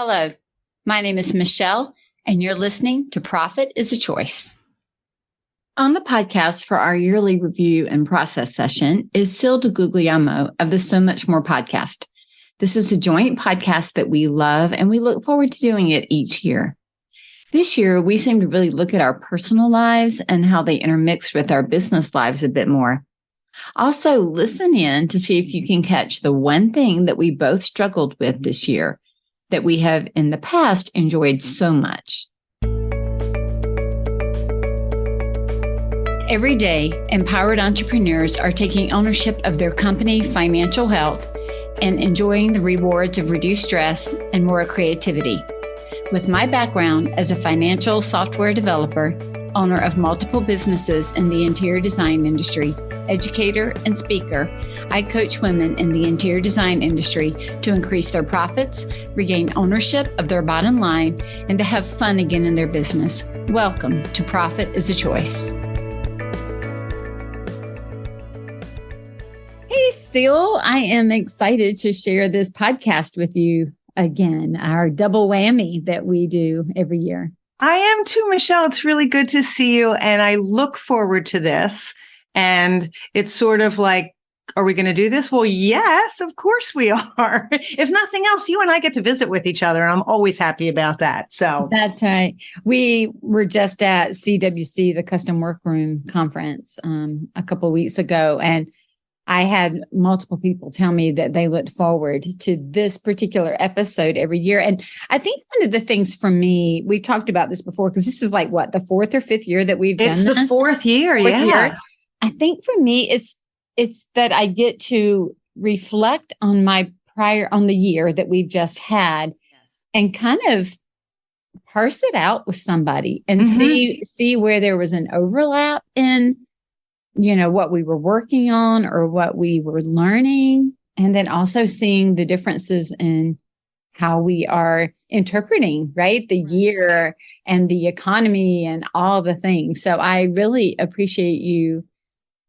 Hello, my name is Michele, and you're listening to Profit is a Choice. On the podcast for our yearly review and process session is Ceil DiGuglielmo of the So Much More podcast. This is a joint podcast that we love, and we look forward to doing it each year. This year, we seem to really look at our personal lives and how they intermix with our business lives a bit more. Also, listen in to see if you can catch the one thing that we both struggled with this year that we have in the past enjoyed so much. Every day, empowered entrepreneurs are taking ownership of their company financial health and enjoying the rewards of reduced stress and more creativity. With my background as a financial software developer, owner of multiple businesses in the interior design industry, educator, and speaker, I coach women in the interior design industry to increase their profits, regain ownership of their bottom line, and to have fun again in their business. Welcome to Profit is a Choice. Hey, Ceil, I am excited to share this podcast with you again, our double whammy that we do every year. I am too, Michele. It's really good to see you. And I look forward to this. And it's sort of like, are we going to do this? Well, yes, of course we are. If nothing else, you and I get to visit with each other. And I'm always happy about that. So that's right. We were just at CWC, the Custom Workroom Conference, a couple of weeks ago. And I had multiple people tell me that they looked forward to this particular episode every year. And I think one of the things for me, we've talked about this before, because this is like what, the fourth or fifth year that we've done this? It's the fourth year. I think for me, it's that I get to reflect on on the year that we've just had and kind of parse it out with somebody and see where there was an overlap in what we were working on or what we were learning. And then also seeing the differences in how we are interpreting, right? The year and the economy and all the things. So I really appreciate you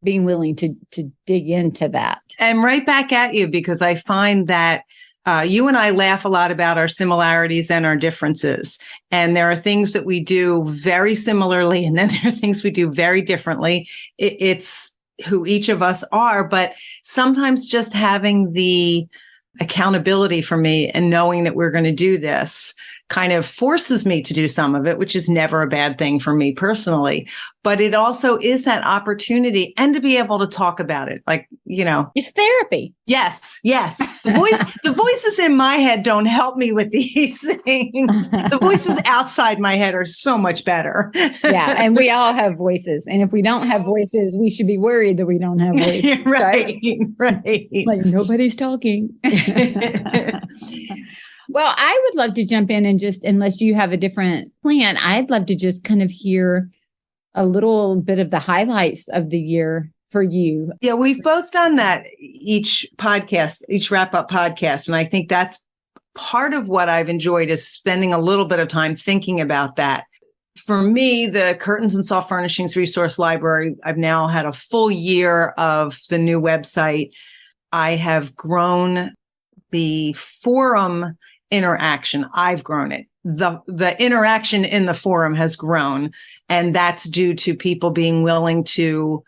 being willing to dig into that. And right back at you, because I find that you and I laugh a lot about our similarities and our differences. And there are things that we do very similarly, and then there are things we do very differently. It's who each of us are, but sometimes just having the accountability for me and knowing that we're going to do this kind of forces me to do some of it, which is never a bad thing for me personally. But it also is that opportunity and to be able to talk about it. Like, it's therapy. Yes. The voices in my head don't help me with these things. The voices outside my head are so much better. Yeah. And we all have voices. And if we don't have voices, we should be worried that we don't have voices. Right. Like nobody's talking. Well, I would love to jump in and just, unless you have a different plan, I'd love to just kind of hear a little bit of the highlights of the year for you. Yeah, we've both done that each wrap-up podcast. And I think that's part of what I've enjoyed is spending a little bit of time thinking about that. For me, the Curtains and Soft Furnishings Resource Library, I've now had a full year of the new website. I have grown the forum interaction. I've grown it. The interaction in the forum has grown, and that's due to people being willing to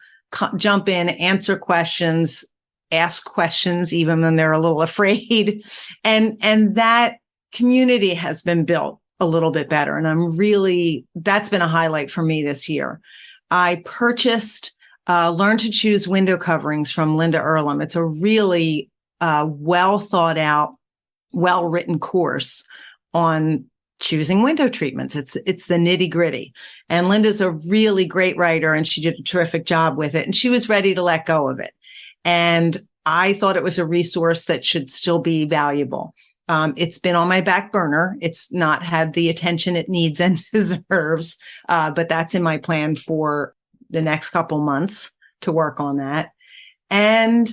jump in, answer questions, ask questions, even when they're a little afraid. And that community has been built a little bit better. And that's been a highlight for me this year. I purchased Learn to Choose window coverings from Linda Earlham. It's a really well thought out, well-written course on choosing window treatments. It's the nitty gritty. And Linda's a really great writer, and she did a terrific job with it. And she was ready to let go of it. And I thought it was a resource that should still be valuable. It's been on my back burner. It's not had the attention it needs and deserves. But that's in my plan for the next couple months to work on that. And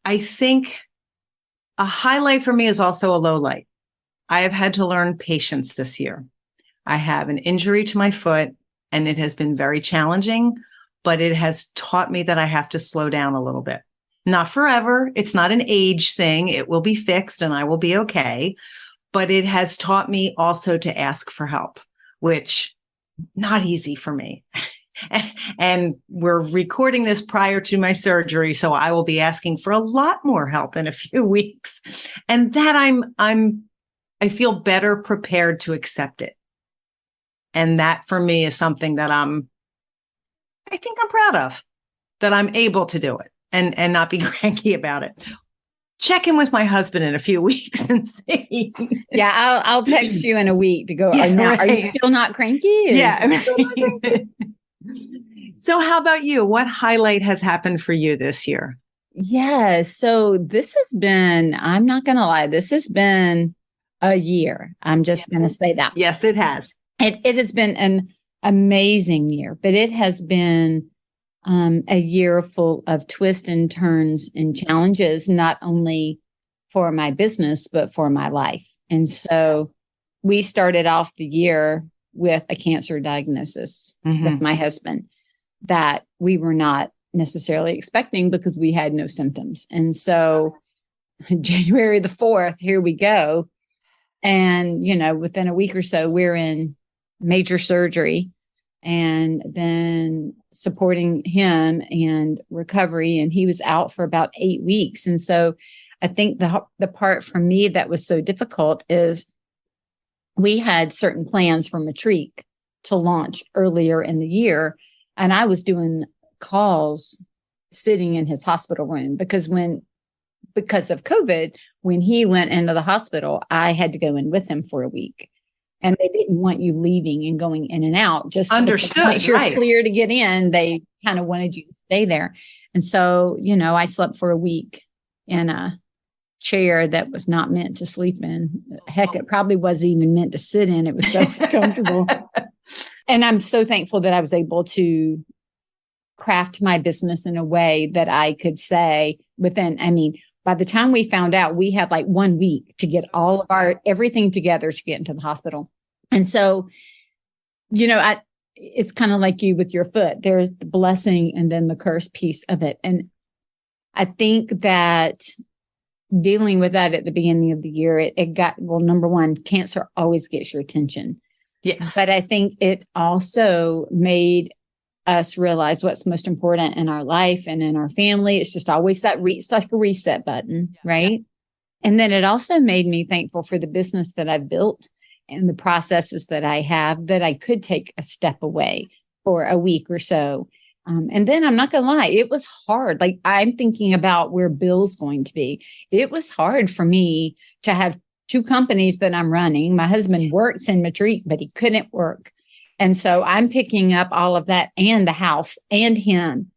I think a highlight for me is also a low light. I have had to learn patience this year. I have an injury to my foot, and it has been very challenging, but it has taught me that I have to slow down a little bit. Not forever. It's not an age thing. It will be fixed and I will be okay. but it has taught me also to ask for help, which not easy for me. And we're recording this prior to my surgery, so I will be asking for a lot more help in a few weeks. And that I feel better prepared to accept it. And that for me is something that I think I'm proud of, that I'm able to do it and not be cranky about it. Check in with my husband in a few weeks and see. Yeah, I'll text you in a week to go. Yeah, are you still not cranky? Yeah. So how about you? What highlight has happened for you this year? Yeah. So this has been, I'm not going to lie, this has been a year. I'm just going to say that. Yes, it has. It has been an amazing year, but it has been a year full of twists and turns and challenges, not only for my business, but for my life. And so we started off the year with a cancer diagnosis with my husband that we were not necessarily expecting because we had no symptoms. And so January the 4th, here we go. And, within a week or so, we're in major surgery and then supporting him and recovery. And he was out for about 8 weeks. And so I think the part for me that was so difficult is we had certain plans for Matrique to launch earlier in the year. And I was doing calls sitting in his hospital room because of COVID, when he went into the hospital, I had to go in with him for a week. And they didn't want you leaving and going in and out. Just understood. To make sure it's clear to get in. They kind of wanted you to stay there. And so, I slept for a week in a chair that was not meant to sleep in. Heck, it probably wasn't even meant to sit in. It was so comfortable. And I'm so thankful that I was able to craft my business in a way that I could say by the time we found out, we had like 1 week to get all of everything together to get into the hospital. And so, it's kind of like you with your foot. There's the blessing and then the curse piece of it. And I think that dealing with that at the beginning of the year, it got, well, number one, cancer always gets your attention. Yes. But I think it also made us realize what's most important in our life and in our family. It's just always that it's like a reset button, right? And then it also made me thankful for the business that I've built and the processes that I have, that I could take a step away for a week or so. And then I'm not going to lie, it was hard. Like I'm thinking about where Bill's going to be. It was hard for me to have 2 companies that I'm running. My husband works in Matrique, but he couldn't work. And so I'm picking up all of that and the house and him,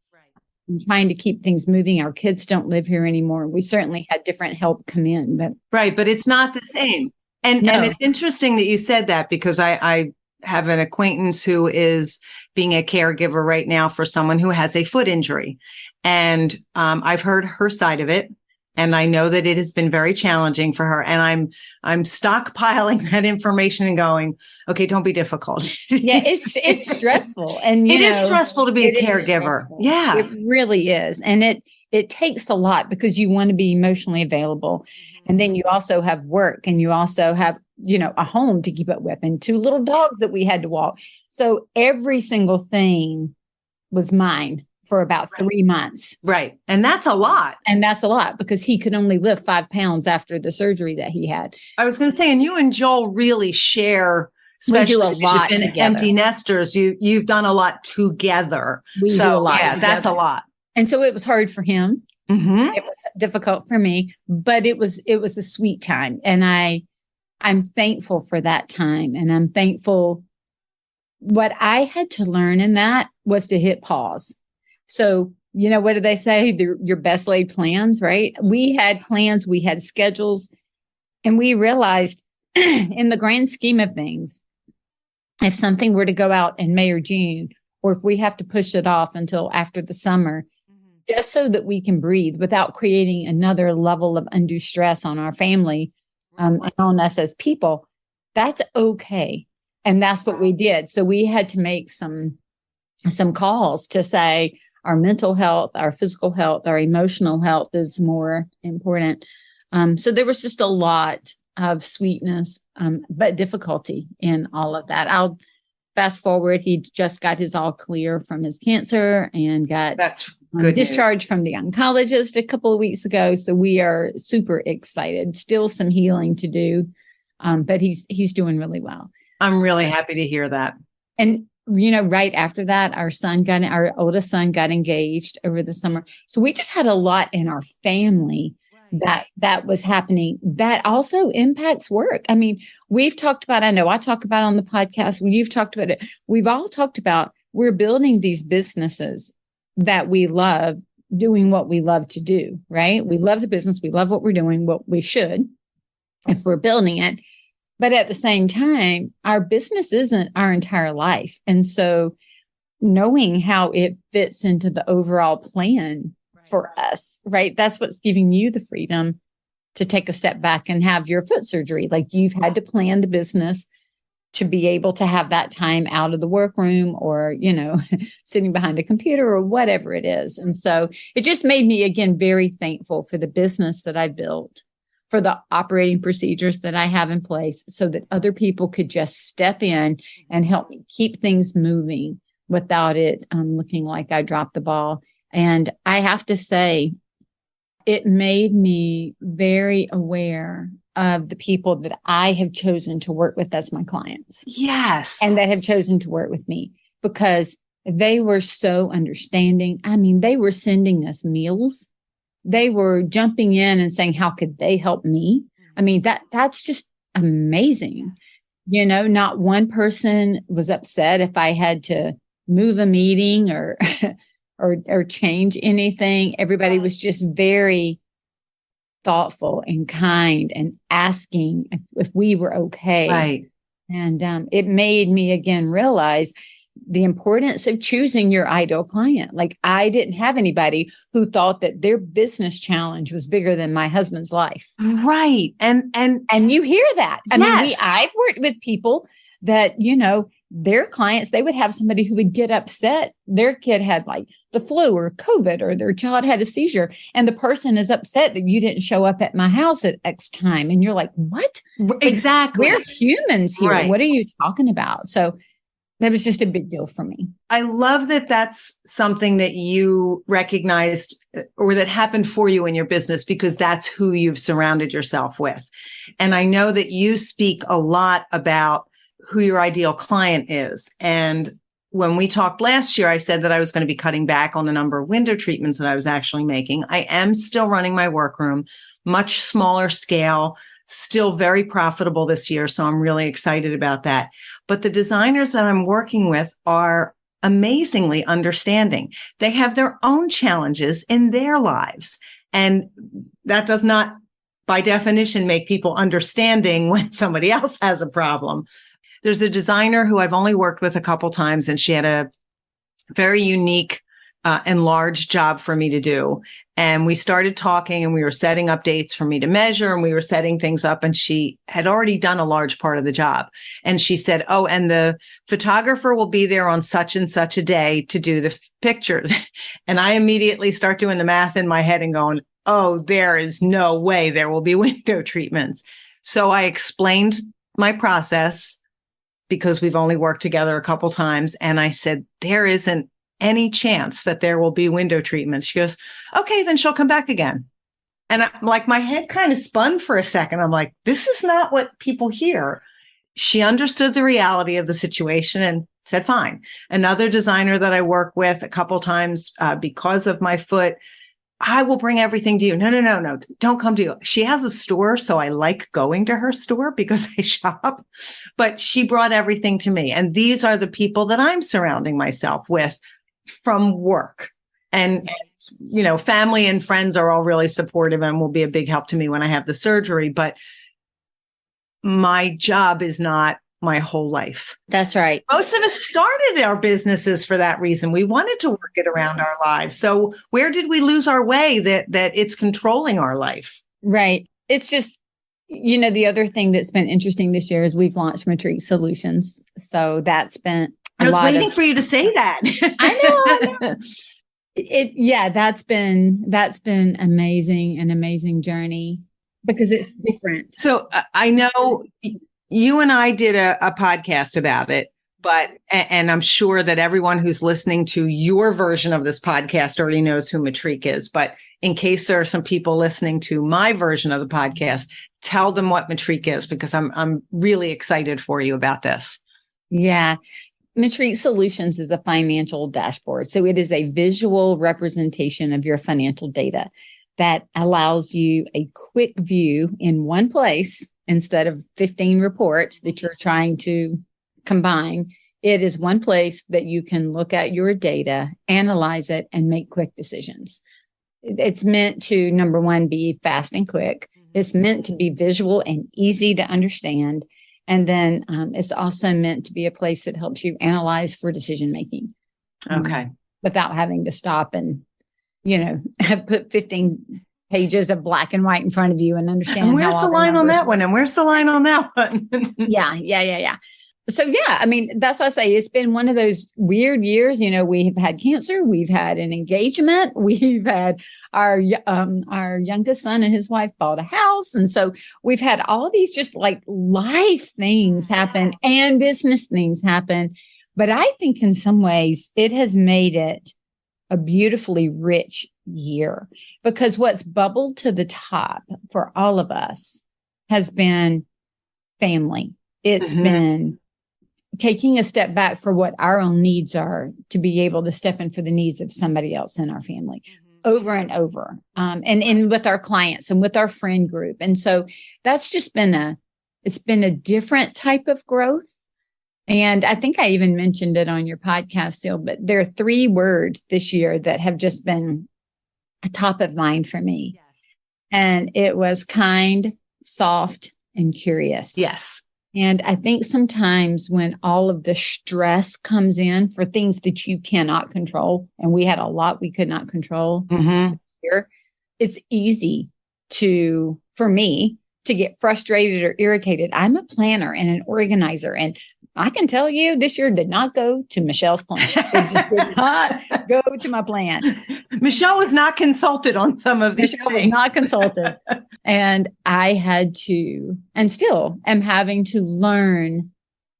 and trying to keep things moving. Our kids don't live here anymore. We certainly had different help come in, but but it's not the same. And it's interesting that you said that, because I have an acquaintance who is being a caregiver right now for someone who has a foot injury. And I've heard her side of it. And I know that it has been very challenging for her. And I'm stockpiling that information and going, okay, don't be difficult. Yeah, it's stressful. And it is stressful to be a caregiver. Yeah. It really is. And it takes a lot because you want to be emotionally available. And then you also have work, and you also have, a home to keep up with, and 2 little dogs that we had to walk. So every single thing was mine for about 3 months. Right. And that's a lot. And that's a lot because he could only lift 5 pounds after the surgery that he had. I was going to say, and you and Joel really share, especially we do a lot in together. Empty nesters. You've done a lot together. We do a lot together. That's a lot. And so it was hard for him. Mm-hmm. It was difficult for me, but it was a sweet time. And I'm thankful for that time. And I'm thankful. What I had to learn in that was to hit pause. So, what do they say? Your best laid plans, right? We had plans, we had schedules, and we realized in the grand scheme of things, if something were to go out in May or June, or if we have to push it off until after the summer, just so that we can breathe without creating another level of undue stress on our family and on us as people, that's okay. And that's what we did. So we had to make some calls to say our mental health, our physical health, our emotional health is more important. So there was just a lot of sweetness, but difficulty in all of that. I'll fast forward. He just got his all clear from his cancer and got That's good discharged from the oncologist a couple of weeks ago. So we are super excited. Still some healing to do, but he's doing really well. I'm really happy to hear that. And right after that, our oldest son got engaged over the summer. So we just had a lot in our family that was happening. That also impacts work. I mean, we've talked about, I know I talk about on the podcast, when you've talked about it, we've all talked about, we're building these businesses that we love, doing what we love to do, right? We love the business. We love what we're doing, what we should, if we're building it. But at the same time, our business isn't our entire life. And so knowing how it fits into the overall plan for us, right? That's what's giving you the freedom to take a step back and have your foot surgery. Like you've had to plan the business to be able to have that time out of the workroom or, sitting behind a computer or whatever it is. And so it just made me, again, very thankful for the business that I built, for the operating procedures that I have in place so that other people could just step in and help me keep things moving without it looking like I dropped the ball. And I have to say, it made me very aware of the people that I have chosen to work with as my clients. Yes. And that have chosen to work with me because they were so understanding. I mean, they were sending us meals. They were jumping in and saying, how could they help me? I mean, that's just amazing. Not one person was upset if I had to move a meeting or or change anything. Everybody was just very thoughtful and kind and asking if we were okay. Right. And it made me again realize the importance of choosing your ideal client. Like I didn't have anybody who thought that their business challenge was bigger than my husband's life. Right. And you hear that. I yes. mean, I've worked with people that, their clients, they would have somebody who would get upset. Their kid had like the flu or COVID or their child had a seizure. And the person is upset that you didn't show up at my house at X time. And you're like, what? Exactly. We're humans here. Right. What are you talking about? So that was just a big deal for me. I love that that's something that you recognized or that happened for you in your business because that's who you've surrounded yourself with. And I know that you speak a lot about who your ideal client is. And when we talked last year, I said that I was going to be cutting back on the number of window treatments that I was actually making. I am still running my workroom, much smaller scale, still very profitable this year. So I'm really excited about that. But the designers that I'm working with are amazingly understanding. They have their own challenges in their lives. And that does not, by definition, make people understanding when somebody else has a problem. There's a designer who I've only worked with a couple times, and she had a very unique and large job for me to do. And we started talking and we were setting up dates for me to measure and we were setting things up. And she had already done a large part of the job. And she said, oh, and the photographer will be there on such and such a day to do the pictures. And I immediately start doing the math in my head and going, oh, there is no way there will be window treatments. So I explained my process because we've only worked together a couple times. And I said, there isn't any chance that there will be window treatments. She goes, okay, then she'll come back again. And I'm like, my head kind of spun for a second. I'm like, this is not what people hear. She understood the reality of the situation and said, fine. Another designer that I work with a couple times because of my foot, I will bring everything to you. No, don't come to you. She has a store, so I like going to her store because I shop, but she brought everything to me. And these are the people that I'm surrounding myself with from work. And family and friends are all really supportive and will be a big help to me when I have the surgery. But my job is not my whole life. That's right. Most of us started our businesses for that reason. We wanted to work it around our lives. So where did we lose our way that it's controlling our life? Right. It's just, the other thing that's been interesting this year is we've launched Retreat Solutions. So that's been I was waiting for you to say that. I know. That's been an amazing journey. because it's different. So I know you and I did a podcast about it, and I'm sure that everyone who's listening to your version of this podcast already knows who Matrique is. But in case there are some people listening to my version of the podcast, tell them what Matrique is, because I'm really excited for you about this. Yeah. Matrique Solutions is a financial dashboard. So it is a visual representation of your financial data that allows you a quick view in one place instead of 15 reports that you're trying to combine. It is one place that you can look at your data, analyze it, and make quick decisions. It's meant to, number one, be fast and quick. It's meant to be visual and easy to understand. And then it's also meant to be a place that helps you analyze for decision making. Okay. Without having to stop and, have put 15 pages of black and white in front of you and understand. And where's the line on that one? And where's the line on that one? Yeah. So, I mean, that's what I say. It's been one of those weird years. We've had cancer. We've had an engagement. We've had our youngest son and his wife bought a house. And so we've had all these just like life things happen and business things happen. But I think in some ways it has made it a beautifully rich year, because what's bubbled to the top for all of us has been family. It's been taking a step back for what our own needs are to be able to step in for the needs of somebody else in our family over and over. And with our clients and with our friend group. And so that's just it's been a different type of growth. And I think I even mentioned it on your podcast, Ceil, but there are 3 words this year that have just been a top of mind for me. Yes. And it was kind, soft, and curious. Yes. And I think sometimes when all of the stress comes in for things that you cannot control, and we had a lot we could not control this year, it's easy for me to get frustrated or irritated. I'm a planner and an organizer, and I can tell you this year did not go to Michelle's plan. It just did not go to my plan. Michele was not consulted on some of these Michele was not consulted. And I had to, and still am having to learn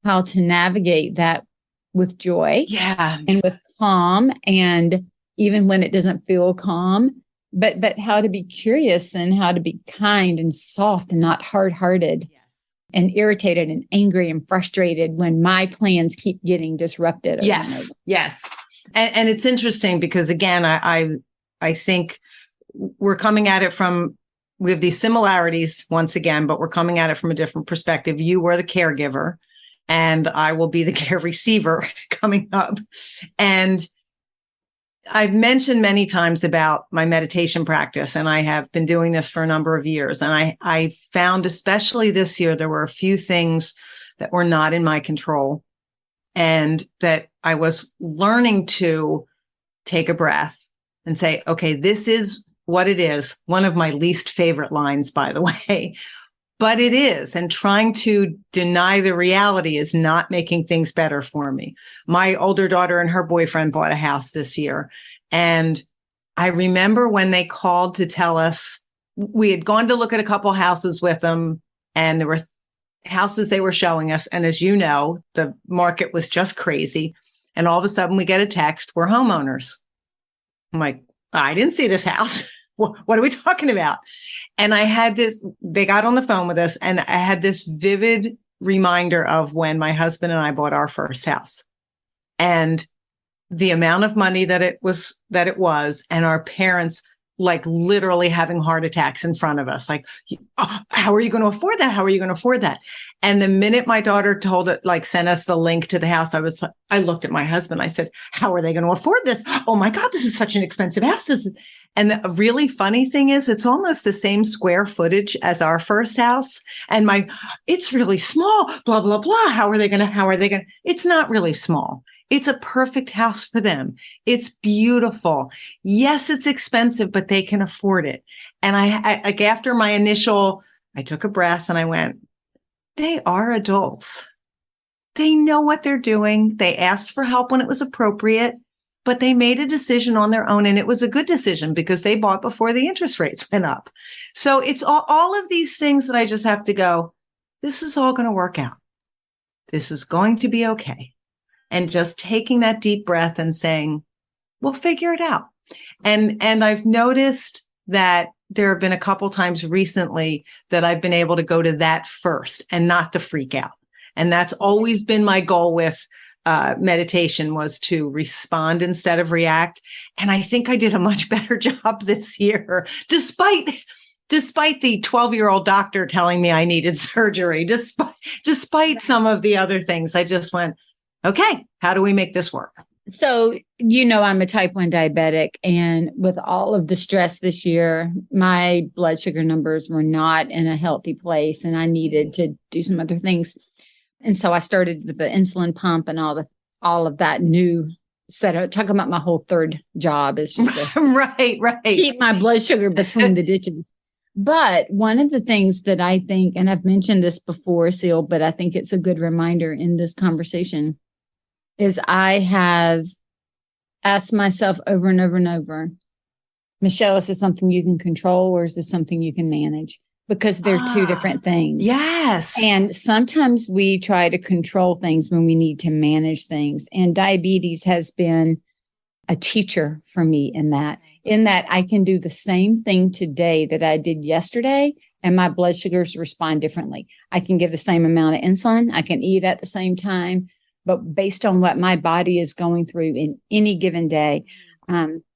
how to navigate that with joy. Yeah. And with calm. And even when it doesn't feel calm, but how to be curious and how to be kind and soft and not hard-hearted. And irritated and angry and frustrated when my plans keep getting disrupted. Yes. And it's interesting because, again, I think we're coming at it we have these similarities once again, but we're coming at it from a different perspective. You were the caregiver and I will be the care receiver coming up. And I've mentioned many times about my meditation practice, and I have been doing this for a number of years. And I found, especially this year, there were a few things that were not in my control, and that I was learning to take a breath and say, okay, this is what it is. One of my least favorite lines, by the way, but it is. And trying to deny the reality is not making things better for me. My older daughter and her boyfriend bought a house this year. And I remember when they called to tell us, we had gone to look at a couple houses with them, and there were houses they were showing us. And as you know, the market was just crazy. And all of a sudden we get a text, we're homeowners. I'm like, I didn't see this house. What are we talking about? And I had they got on the phone with us, and I had this vivid reminder of when my husband and I bought our first house, and the amount of money that it was, and our parents like literally having heart attacks in front of us. Like, how are you going to afford that? How are you going to afford that? And the minute my daughter sent us the link to the house, I looked at my husband. I said, how are they going to afford this? Oh my God, this is such an expensive house. And the really funny thing is, it's almost the same square footage as our first house. And it's really small, blah, blah, blah. How are they going to, it's not really small. It's a perfect house for them. It's beautiful. Yes, it's expensive, but they can afford it. And I after my initial, I took a breath and I went, they are adults. They know what they're doing. They asked for help when it was appropriate. but they made a decision on their own. And it was a good decision because they bought before the interest rates went up. So it's all of these things that I just have to go, this is all going to work out. This is going to be okay. And just taking that deep breath and saying, we'll figure it out. And I've noticed that there have been a couple times recently that I've been able to go to that first and not to freak out. And that's always been my goal with meditation, was to respond instead of react. And I think I did a much better job this year, despite the 12-year-old doctor telling me I needed surgery, despite some of the other things. I just went, okay, how do we make this work? So, I'm a type 1 diabetic, and with all of the stress this year, my blood sugar numbers were not in a healthy place, and I needed to do some other things. And so I started with the insulin pump and all of that new setup. Talking about my whole third job is just to right. keep my blood sugar between the ditches. But one of the things that I think, and I've mentioned this before, Ceil, but I think it's a good reminder in this conversation, is I have asked myself over and over and over, Michele, is this something you can control or is this something you can manage? Because they're two different things. Yes. And sometimes we try to control things when we need to manage things. And diabetes has been a teacher for me in that I can do the same thing today that I did yesterday, and my blood sugars respond differently. I can give the same amount of insulin. I can eat at the same time. But based on what my body is going through in any given day,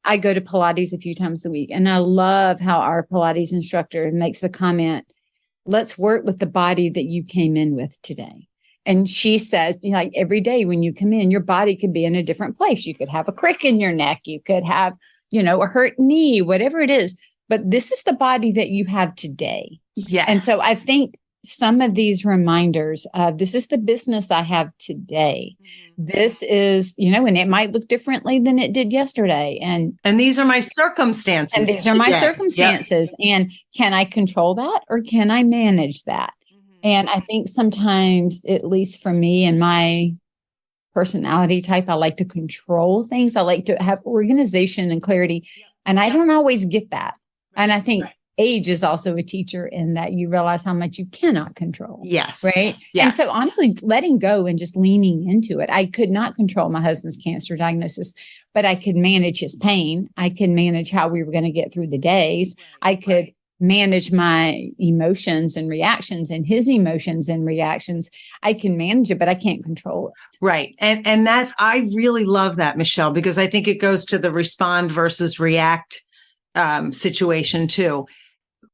I go to Pilates a few times a week. And I love how our Pilates instructor makes the comment, let's work with the body that you came in with today. And she says, like every day when you come in, your body could be in a different place. You could have a crick in your neck. You could have, a hurt knee, whatever it is. But this is the body that you have today. Yes. And so I think some of these reminders, this is the business I have today. This is, and it might look differently than it did yesterday. And these are my circumstances. And these are my circumstances. Yep. And can I control that or can I manage that? And I think sometimes, at least for me and my personality type, I like to control things. I like to have organization and clarity. And I don't always get that. And I think age is also a teacher in that you realize how much you cannot control. Yes. Right. Yes. And so honestly, letting go and just leaning into it. I could not control my husband's cancer diagnosis, but I could manage his pain. I could manage how we were going to get through the days. I could manage my emotions and reactions and his emotions and reactions. I can manage it, but I can't control it. Right. And I really love that, Michele, because I think it goes to the respond versus react situation too.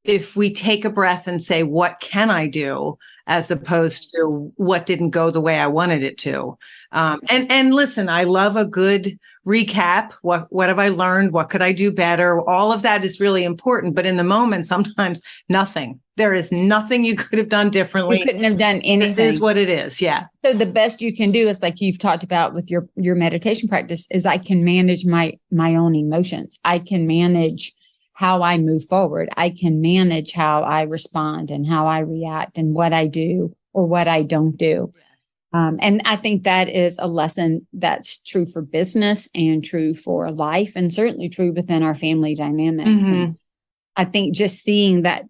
If we take a breath and say, what can I do? As opposed to what didn't go the way I wanted it to. And listen, I love a good recap. What have I learned? What could I do better? All of that is really important. But in the moment, sometimes nothing. There is nothing you could have done differently. You couldn't have done anything. This is what it is. Yeah. So the best you can do is, like you've talked about with your meditation practice, is I can manage my own emotions. I can manage how I move forward. I can manage how I respond and how I react and what I do or what I don't do. And I think that is a lesson that's true for business and true for life, and certainly true within our family dynamics. Mm-hmm. And I think just seeing that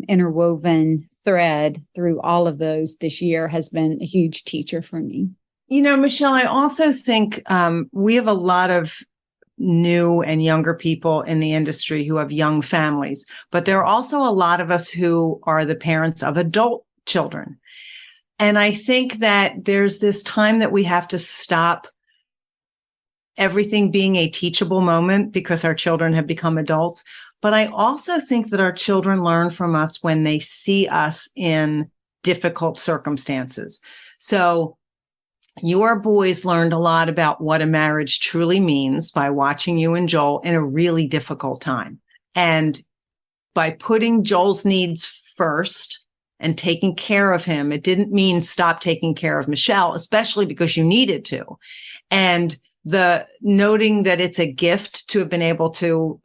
interwoven thread through all of those this year has been a huge teacher for me. Michele, I also think we have a lot of new and younger people in the industry who have young families, but there are also a lot of us who are the parents of adult children. And I think that there's this time that we have to stop everything being a teachable moment because our children have become adults. But I also think that our children learn from us when they see us in difficult circumstances. So your boys learned a lot about what a marriage truly means by watching you and Joel in a really difficult time. And by putting Joel's needs first and taking care of him, it didn't mean stop taking care of Michele, especially because you needed to. And the noting that it's a gift to have been able to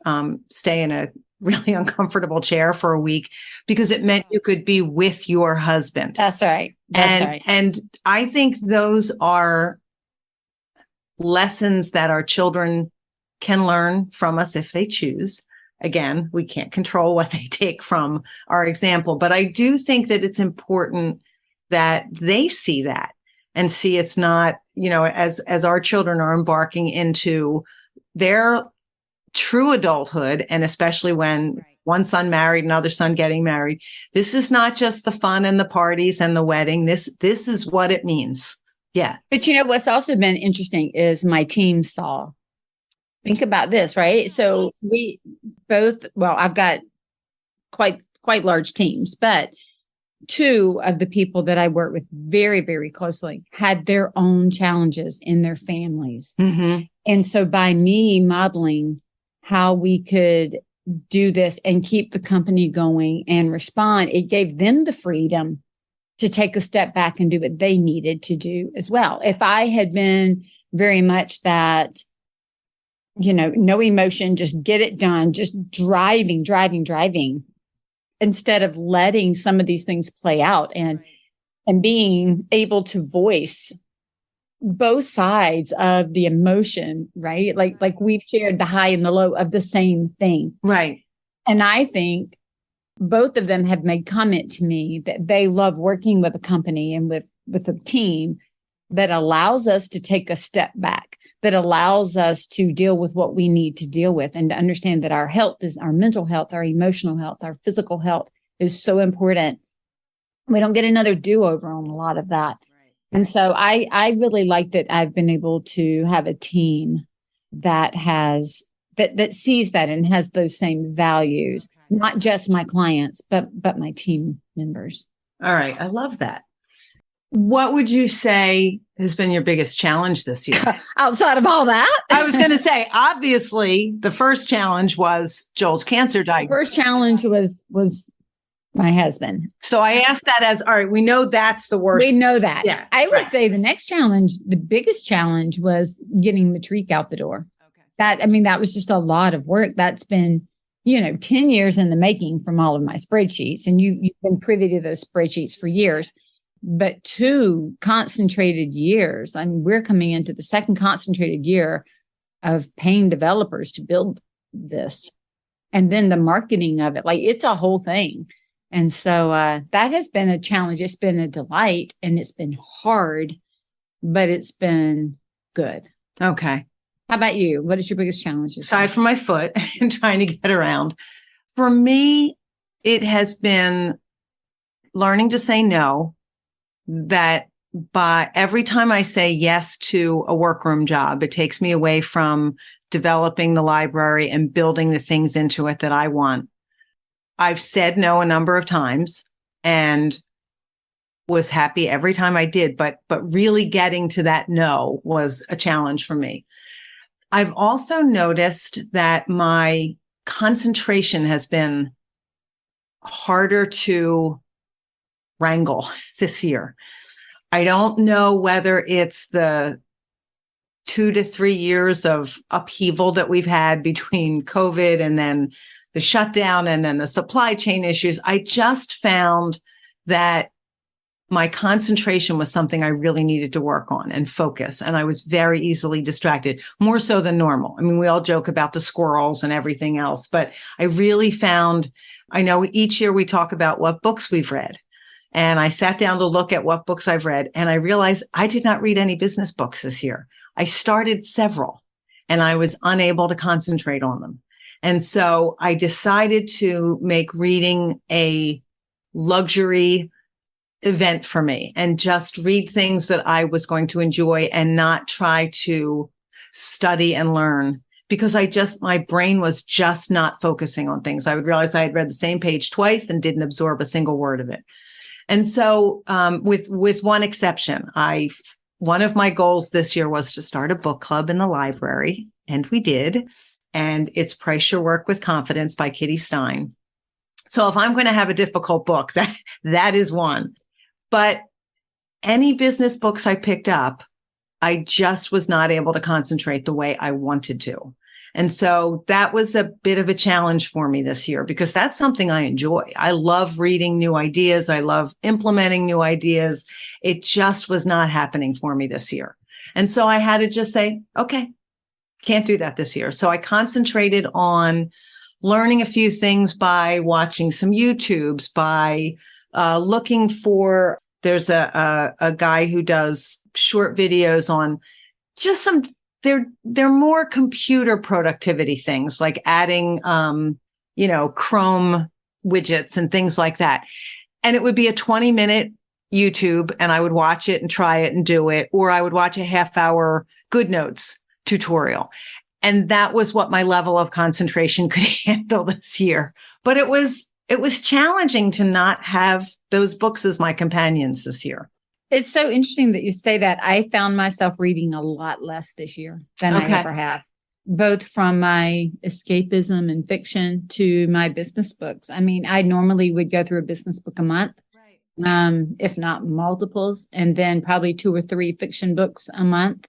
stay in a really uncomfortable chair for a week because it meant you could be with your husband. That's right. That's right. And I think those are lessons that our children can learn from us if they choose. Again, we can't control what they take from our example, but I do think that it's important that they see that and see it's not, as our children are embarking into their true adulthood, and especially when one son married, another son getting married, this is not just the fun and the parties and the wedding. This is what it means. Yeah. But what's also been interesting is my team saw. Think about this, right? So we both, I've got quite large teams, but two of the people that I work with very, very closely had their own challenges in their families. Mm-hmm. And so by me modeling how we could do this and keep the company going and respond, it gave them the freedom to take a step back and do what they needed to do as well. If I had been very much that, no emotion, just get it done, just driving, instead of letting some of these things play out and being able to voice both sides of the emotion, right? Like we've shared the high and the low of the same thing. Right. And I think both of them have made comment to me that they love working with a company and with a team that allows us to take a step back, that allows us to deal with what we need to deal with and to understand that our health is our mental health, our emotional health, our physical health is so important. We don't get another do-over on a lot of that. Right. And so I really like that I've been able to have a team that has that sees that and has those same values, not just my clients, but my team members. All right. I love that. What would you say has been your biggest challenge this year? Outside of all that? I was going to say, obviously, the first challenge was Joel's cancer diagnosis. The first challenge was my husband. So I asked that as, all right, we know that's the worst. We know that. Yeah, I would say the next challenge, the biggest challenge was getting Matrique out the door. Okay. That was just a lot of work. That's been, 10 years in the making from all of my spreadsheets. And you've been privy to those spreadsheets for years. But 2 concentrated years. We're coming into the second concentrated year of paying developers to build this. And then the marketing of it, it's a whole thing. And so that has been a challenge. It's been a delight and it's been hard, but it's been good. Okay. How about you? What is your biggest challenge? Aside from my foot and trying to get around, for me, it has been learning to say no. That by every time I say yes to a workroom job, it takes me away from developing the library and building the things into it that I want. I've said no a number of times and was happy every time I did, but really getting to that no was a challenge for me. I've also noticed that my concentration has been harder to wrangle this year. I don't know whether it's the 2 to 3 years of upheaval that we've had between COVID and then the shutdown and then the supply chain issues. I just found that my concentration was something I really needed to work on and focus. And I was very easily distracted, more so than normal. We all joke about the squirrels and everything else, but I really found, I know each year we talk about what books we've read. And I sat down to look at what books I've read, and I realized I did not read any business books this year. I started several, and I was unable to concentrate on them. And so I decided to make reading a luxury event for me and just read things that I was going to enjoy and not try to study and learn, because my brain was just not focusing on things. I would realize I had read the same page twice and didn't absorb a single word of it. And so, with one exception, one of my goals this year was to start a book club in the library, and we did. And it's Price Your Work with Confidence by Kitty Stein. So if I'm going to have a difficult book, that is one. But any business books I picked up, I just was not able to concentrate the way I wanted to. And so that was a bit of a challenge for me this year, because that's something I enjoy. I love reading new ideas. I love implementing new ideas. It just was not happening for me this year. And so I had to just say, okay, can't do that this year. So I concentrated on learning a few things by watching some YouTubes, by looking for, there's a guy who does short videos on just some, they're more computer productivity things like adding, Chrome widgets and things like that. And it would be a 20-minute YouTube, and I would watch it and try it and do it, or I would watch a half-hour GoodNotes tutorial. And that was what my level of concentration could handle this year. But it was challenging to not have those books as my companions this year. It's so interesting that you say that. I found myself reading a lot less this year than I ever have, both from my escapism and fiction to my business books. I mean, I normally would go through a business book a month, if not multiples, and then probably 2 or 3 fiction books a month.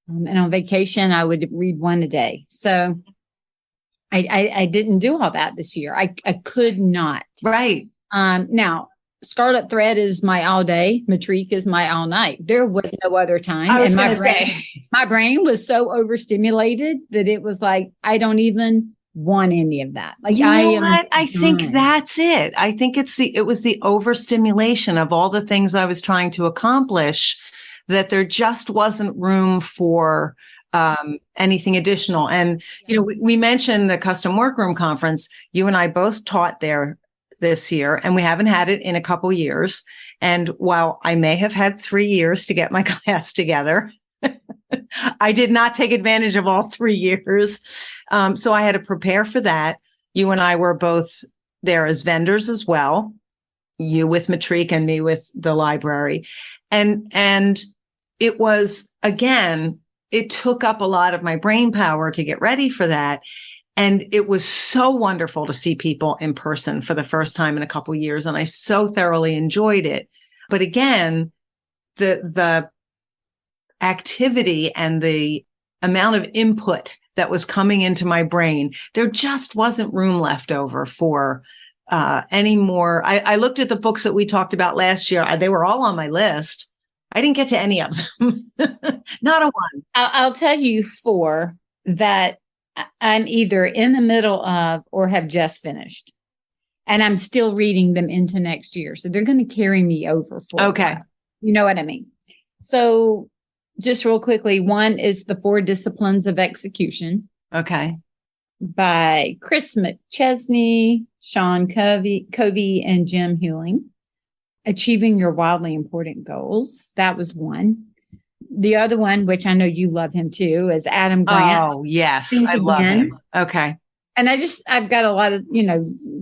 And on vacation, I would read 1 a day. So I didn't do all that this year. I could not. Right. Now, Scarlet Thread is my all day. Matrique is my all night. There was no other time. And my brain was so overstimulated that it was like, I don't even want any of that. Like, I think that's it. I think it was the overstimulation of all the things I was trying to accomplish, that there just wasn't room for anything additional. And, we mentioned the Custom Workroom Conference. You and I both taught there this year, and we haven't had it in a couple years. And while I may have had 3 years to get my class together, I did not take advantage of all 3 years. So I had to prepare for that. You and I were both there as vendors as well. You with Matrique and me with the library. And it was, again, it took up a lot of my brain power to get ready for that. And it was so wonderful to see people in person for the first time in a couple of years. And I so thoroughly enjoyed it. But again, the activity and the amount of input that was coming into my brain, there just wasn't room left over for any more. I looked at the books that we talked about last year. They were all on my list. I didn't get to any of them. Not a one. I'll tell you 4 that I'm either in the middle of or have just finished. And I'm still reading them into next year. So they're going to carry me over for a while. You know what I mean? So just real quickly, one is The 4 Disciplines of Execution. Okay. By Chris McChesney, Sean Covey, and Jim Hewling. Achieving Your Wildly Important Goals. That was one. The other one, which I know you love him too, is Adam Grant. Oh, yes. I love him. Okay. And I've got a lot of,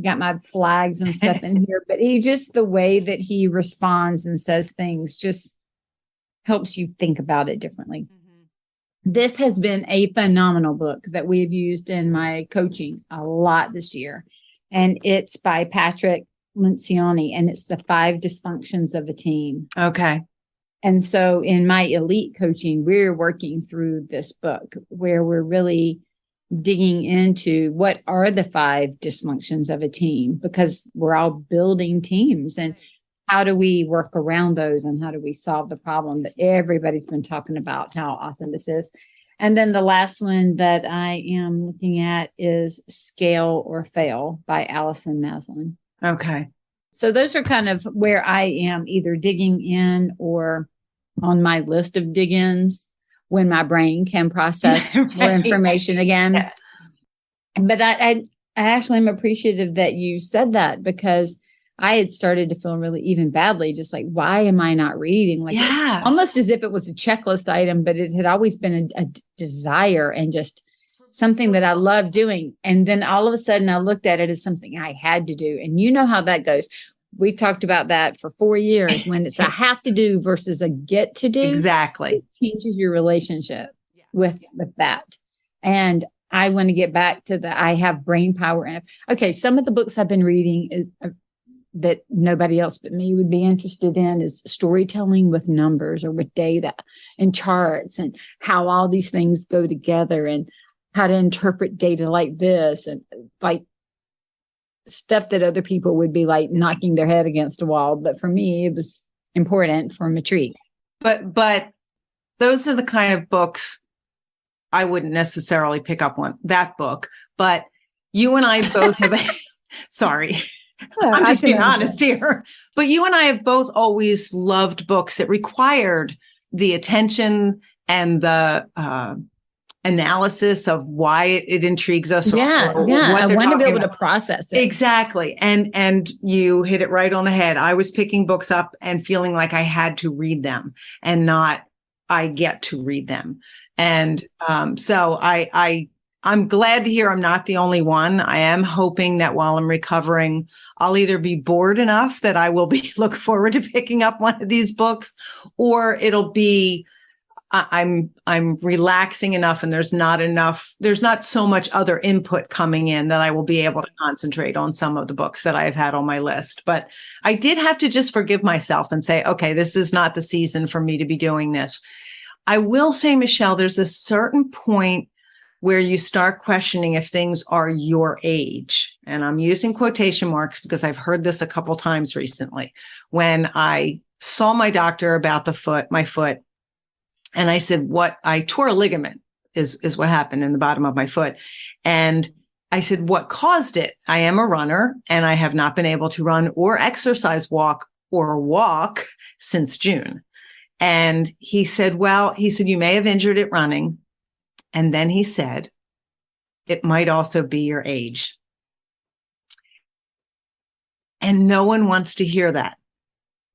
got my flags and stuff in here, but the way that he responds and says things just helps you think about it differently. Mm-hmm. This has been a phenomenal book that we've used in my coaching a lot this year. And it's by Patrick Lencioni, and it's The 5 Dysfunctions of a Team. Okay. And so in my elite coaching, we're working through this book where we're really digging into what are the 5 dysfunctions of a team, because we're all building teams, and how do we work around those, and how do we solve the problem that everybody's been talking about, how awesome this is. And then the last one that I am looking at is Scale or Fail by Allison Maslin. Okay. So those are kind of where I am, either digging in or on my list of dig-ins when my brain can process more information again. Yeah. But I actually am appreciative that you said that, because I had started to feel really even badly, just like, why am I not reading? Like, almost as if it was a checklist item, but it had always been a desire and just something that I love doing. And then all of a sudden I looked at it as something I had to do. And you know how that goes. We've talked about that for 4 years, when it's a have to do versus a get to do. Exactly. It changes your relationship with that. And I want to get back to I have brain power. And okay, some of the books I've been reading that nobody else but me would be interested in is storytelling with numbers or with data and charts, and how all these things go together, and how to interpret data like this, and like stuff that other people would be like knocking their head against a wall. But for me, it was important for Matrique. But those are the kind of books I wouldn't necessarily pick up that book, but you and I both have, sorry, I'm just being honest here, but you and I have both always loved books that required the attention and the analysis of why it intrigues us. Yeah. I want to be able to process it. Exactly. And you hit it right on the head. I was picking books up and feeling like I had to read them and not I get to read them. And so I'm glad to hear I'm not the only one. I am hoping that while I'm recovering, I'll either be bored enough that I will be look forward to picking up one of these books, or it'll be I'm relaxing enough and there's not so much other input coming in that I will be able to concentrate on some of the books that I've had on my list. But I did have to just forgive myself and say, okay, this is not the season for me to be doing this. I will say, Michele, there's a certain point where you start questioning if things are your age. And I'm using quotation marks because I've heard this a couple times recently. When I saw my doctor about my foot, and I said, I tore a ligament is what happened in the bottom of my foot. And I said, what caused it? I am a runner and I have not been able to run or exercise, walk since June. And he said, you may have injured it running. And then he said, it might also be your age. And no one wants to hear that,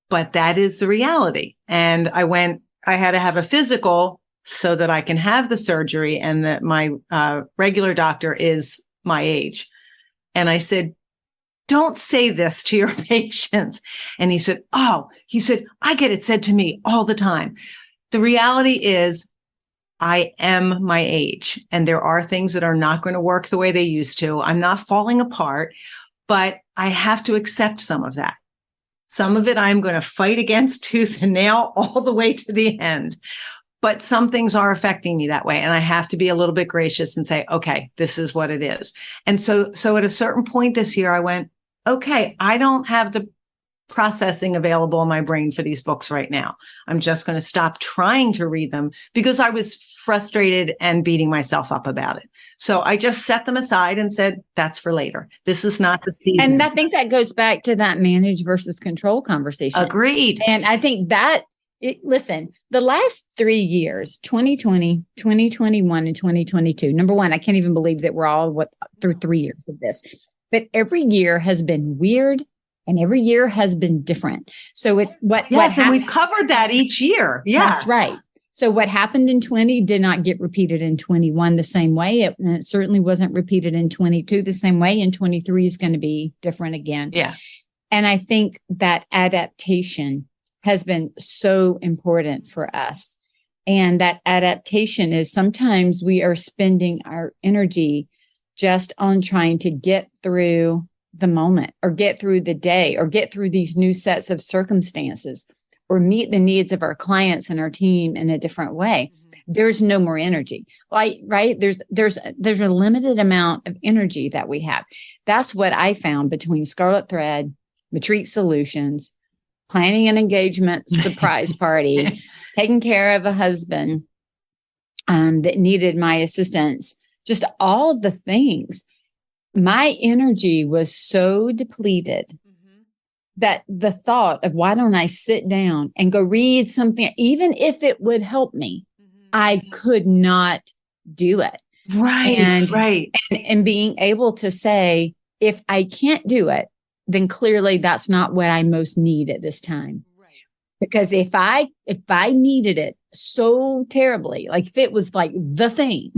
but that is the reality. And I had to have a physical so that I can have the surgery, and that my regular doctor is my age. And I said, don't say this to your patients. And he said, I get it said to me all the time. The reality is I am my age, and there are things that are not going to work the way they used to. I'm not falling apart, but I have to accept some of that. Some of it I'm going to fight against tooth and nail all the way to the end. But some things are affecting me that way. And I have to be a little bit gracious and say, okay, this is what it is. And so at a certain point this year, I went, okay, I don't have the processing available in my brain for these books right now. I'm just going to stop trying to read them because I was frustrated and beating myself up about it. So I just set them aside and said, that's for later. This is not the season. And I think that goes back to that manage versus control conversation. Agreed. And I think that listen, the last 3 years, 2020, 2021, and 2022, number one, I can't even believe that we're all through 3 years of this, but every year has been weird. And every year has been different. So and we've covered that each year. Yeah, that's right. So what happened in 20 did not get repeated in 21 the same way. And it certainly wasn't repeated in 22 the same way. And 23 is going to be different again. Yeah. And I think that adaptation has been so important for us. And that adaptation is sometimes we are spending our energy just on trying to get through the moment or get through the day or get through these new sets of circumstances or meet the needs of our clients and our team in a different way. There's no more energy, right? There's a limited amount of energy that we have. That's what I found between Scarlet Thread, Retreat Solutions, planning an engagement surprise party, taking care of a husband that needed my assistance, just all of the things. My energy was so depleted that the thought of why don't I sit down and go read something, even if it would help me, I could not do it. Right. And being able to say, if I can't do it, then clearly that's not what I most need at this time. Right. Because if I needed it so terribly, like if it was like the thing,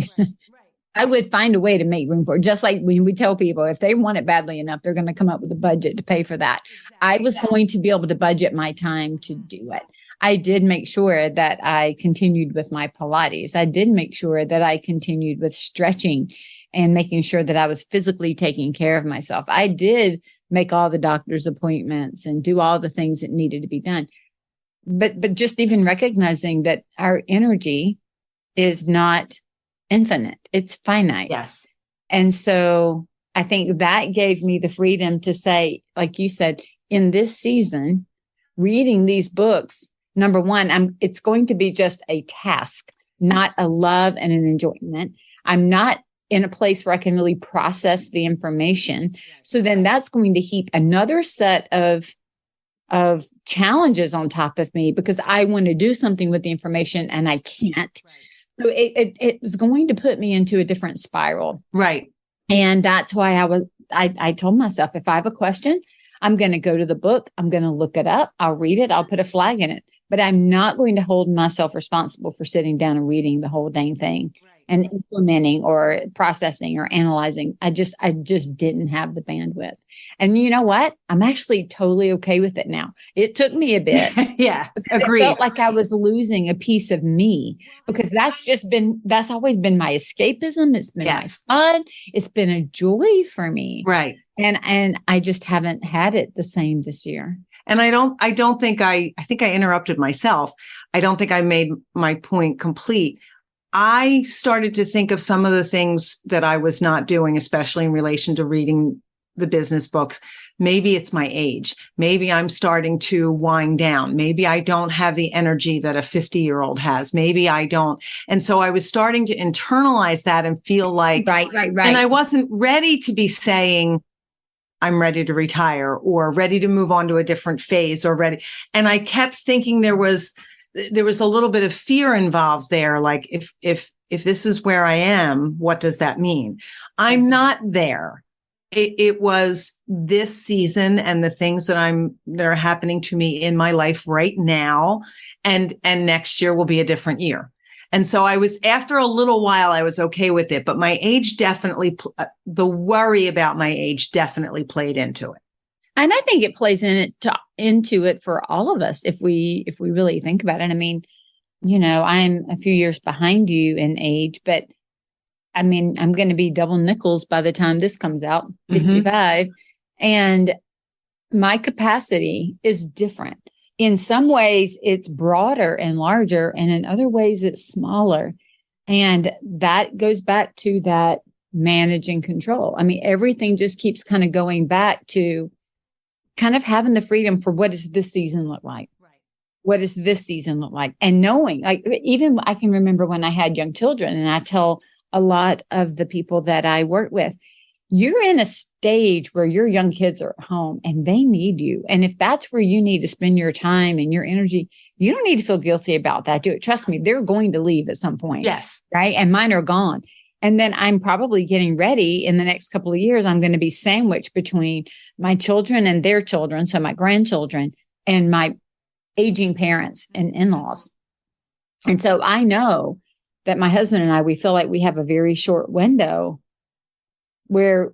I would find a way to make room for it. Just like when we tell people, if they want it badly enough, they're going to come up with a budget to pay for that. Exactly. I was going to be able to budget my time to do it. I did make sure that I continued with my Pilates. I did make sure that I continued with stretching and making sure that I was physically taking care of myself. I did make all the doctor's appointments and do all the things that needed to be done. But just even recognizing that our energy is not infinite, it's finite. Yes. And so I think that gave me the freedom to say, like you said, in this season, reading these books, number one, it's going to be just a task, not a love and an enjoyment. I'm not in a place where I can really process the information. So then that's going to heap another set of challenges on top of me because I want to do something with the information and I can't. So it was going to put me into a different spiral. Right. And that's why I told myself, if I have a question, I'm going to go to the book. I'm going to look it up. I'll read it. I'll put a flag in it, but I'm not going to hold myself responsible for sitting down and reading the whole dang thing and implementing or processing or analyzing. I just didn't have the bandwidth. And you know what? I'm actually totally okay with it now. It took me a bit. Yeah. Because Agreed. it felt like I was losing a piece of me because that's always been my escapism. It's been my fun. It's been a joy for me. Right. And I just haven't had it the same this year. And I think I interrupted myself. I don't think I made my point complete. I started to think of some of the things that I was not doing, especially in relation to reading the business books. Maybe it's my age. Maybe I'm starting to wind down. Maybe I don't have the energy that a 50-year-old has. Maybe I don't. And so I was starting to internalize that and feel like, right. And I wasn't ready to be saying, I'm ready to retire or ready to move on to a different phase or ready. And I kept thinking there was a little bit of fear involved there. Like if this is where I am, what does that mean? I'm not there. It was this season and the things that are happening to me in my life right now. And next year will be a different year. And so after a little while, I was okay with it, but my age definitely, the worry about my age definitely played into it. And I think it plays into it for all of us if we really think about it. I mean, I'm a few years behind you in age, but I mean, I'm going to be double nickels by the time this comes out, 55. And my capacity is different. In some ways, it's broader and larger, and in other ways, it's smaller. And that goes back to that manage and control. I mean, everything just keeps kind of going back to kind of having the freedom for what does this season look like? Right. What does this season look like? And knowing, like, even I can remember when I had young children, and I tell a lot of the people that I work with, you're in a stage where your young kids are at home and they need you. And if that's where you need to spend your time and your energy, you don't need to feel guilty about that. Do it. Trust me, they're going to leave at some point. Yes. Right. And mine are gone. And then I'm probably getting ready in the next couple of years. I'm going to be sandwiched between my children and their children. So my grandchildren and my aging parents and in-laws. And so I know that my husband and I, we feel like we have a very short window where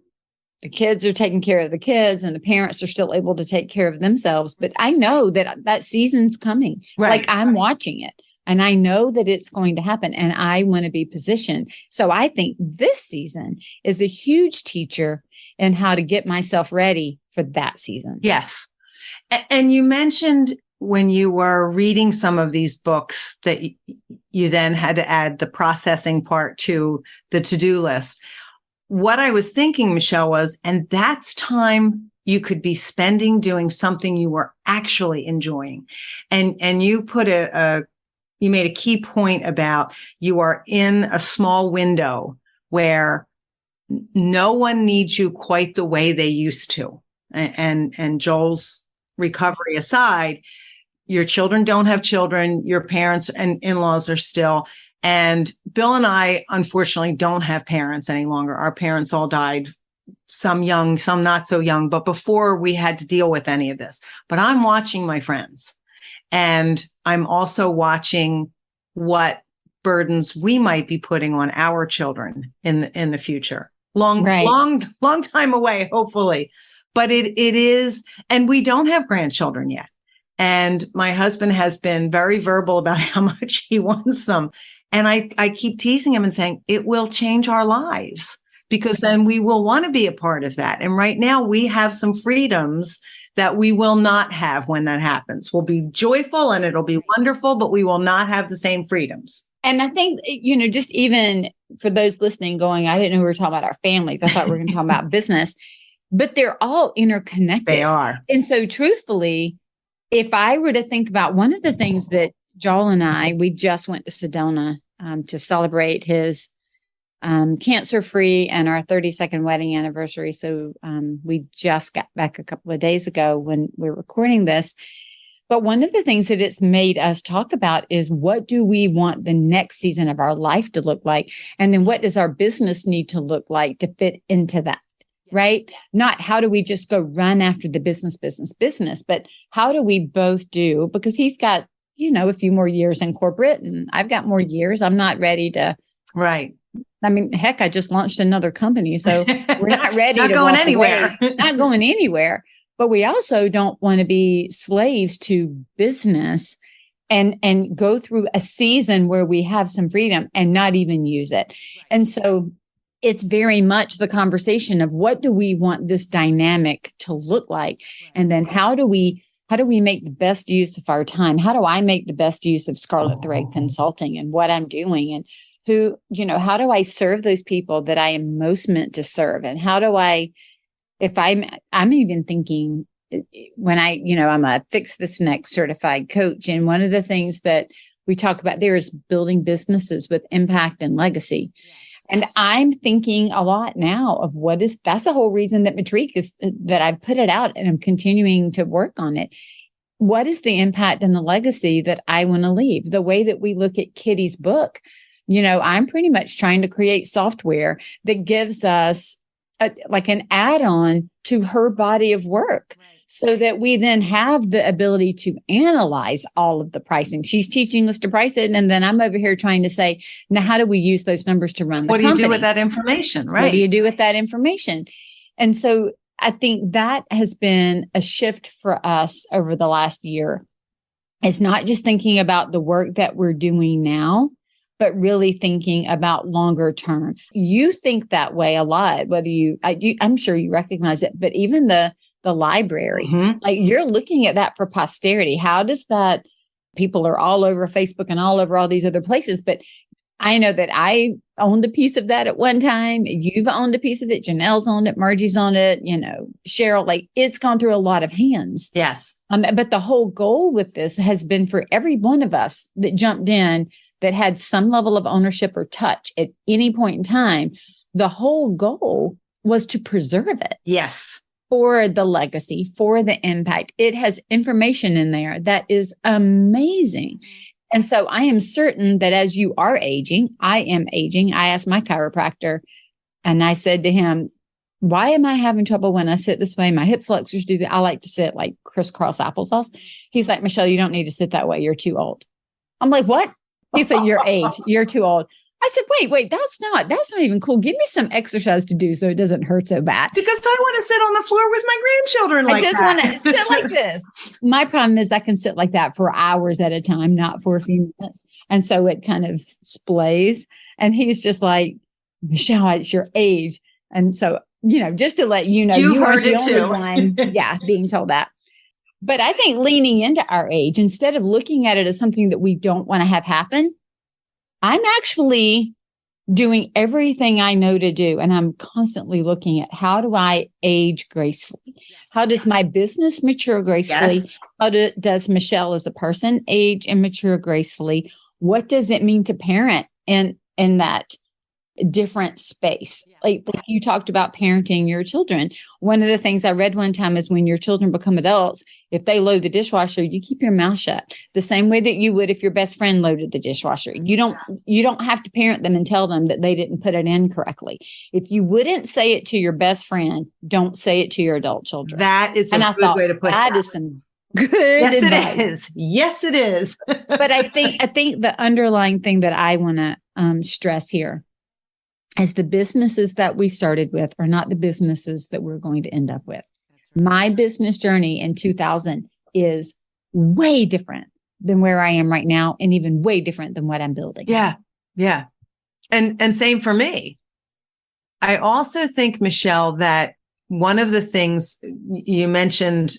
the kids are taking care of the kids and the parents are still able to take care of themselves. But I know that season's coming. Right. Like I'm watching it and I know that it's going to happen and I want to be positioned. So I think this season is a huge teacher in how to get myself ready for that season. Yes. And you mentioned when you were reading some of these books that you then had to add the processing part to the to-do list. What I was thinking, Michele, was, and that's time you could be spending doing something you were actually enjoying. And you put you made a key point about you are in a small window where no one needs you quite the way they used to. And Joel's recovery aside, your children don't have children, your parents and in-laws are still. And Bill and I, unfortunately, don't have parents any longer. Our parents all died, some young, some not so young, but before we had to deal with any of this. But I'm watching my friends. And I'm also watching what burdens we might be putting on our children in the future. Long time away, hopefully. But it is, and we don't have grandchildren yet. And my husband has been very verbal about how much he wants them. And I keep teasing him and saying, it will change our lives because then we will want to be a part of that. And right now we have some freedoms that we will not have when that happens. We'll be joyful and it'll be wonderful, but we will not have the same freedoms. And I think, just even for those listening going, I didn't know we were talking about our families. I thought we were going to talk about business, but they're all interconnected. They are. And so truthfully, if I were to think about one of the things that Joel and we just went to Sedona to celebrate his cancer-free and our 32nd wedding anniversary. So we just got back a couple of days ago when we're recording this. But one of the things that it's made us talk about is, what do we want the next season of our life to look like? And then what does our business need to look like to fit into that? Right? Not how do we just go run after the business, but how do we both do? Because he's got, a few more years in corporate and I've got more years. I'm not ready to. Right. I mean, heck, I just launched another company. So we're not ready not to going walk anywhere. away, not going anywhere. But we also don't want to be slaves to business and go through a season where we have some freedom and not even use it. Right. And so it's very much the conversation of, what do we want this dynamic to look like? Right. And then how do we make the best use of our time? How do I make the best use of Scarlet Thread Consulting and what I'm doing? And how do I serve those people that I am most meant to serve? And how do I'm even thinking when I'm a Fix This Next certified coach. And one of the things that we talk about there is building businesses with impact and legacy. Yes. And I'm thinking a lot now of that's the whole reason that Matrique that I've put it out and I'm continuing to work on it. What is the impact and the legacy that I want to leave? The way that we look at Kitty's book, I'm pretty much trying to create software that gives us like an add-on to her body of work, right, so that we then have the ability to analyze all of the pricing. She's teaching us to price it. And then I'm over here trying to say, now, how do we use those numbers to run the company? What do you do with that information? Right. What do you do with that information? And so I think that has been a shift for us over the last year. It's not just thinking about the work that we're doing now, but really thinking about longer term. You think that way a lot, whether I'm sure you recognize it, but even the library, mm-hmm, like you're looking at that for posterity. How does that, people are all over Facebook and all over all these other places, but I know that I owned a piece of that at one time. You've owned a piece of it. Janelle's owned it. Margie's owned it. Cheryl, like it's gone through a lot of hands. Yes. But the whole goal with this has been for every one of us that jumped in that had some level of ownership or touch at any point in time, the whole goal was to preserve it. Yes. For the legacy, for the impact. It has information in there that is amazing. And so I am certain that as you are aging, I am aging. I asked my chiropractor and I said to him, why am I having trouble when I sit this way? My hip flexors do that. I like to sit like crisscross applesauce. He's like, Michele, you don't need to sit that way. You're too old. I'm like, what? He said, your age, you're too old. I said, wait, that's not even cool. Give me some exercise to do so it doesn't hurt so bad. Because I want to sit on the floor with my grandchildren like that. I just want to sit like this. My problem is I can sit like that for hours at a time, not for a few minutes. And so it kind of splays. And he's just like, Michele, it's your age. And so, just to let you know, you are the only one, being told that. But I think leaning into our age, instead of looking at it as something that we don't want to have happen, I'm actually doing everything I know to do. And I'm constantly looking at, how do I age gracefully? How does my business mature gracefully? Yes. How does Michele as a person age and mature gracefully? What does it mean to parent in that different space? Like you talked about parenting your children. One of the things I read one time is when your children become adults, if they load the dishwasher, you keep your mouth shut the same way that you would if your best friend loaded the dishwasher. You don't have to parent them and tell them that they didn't put it in correctly. If you wouldn't say it to your best friend, don't say it to your adult children. That is a good way to put it. That is some good advice. It is. Yes, it is. But I think the underlying thing that I want to stress here, as the businesses that we started with are not the businesses that we're going to end up with. My business journey in 2000 is way different than where I am right now, and even way different than what I'm building. Yeah. Yeah. And same for me. I also think, Michele, that one of the things you mentioned,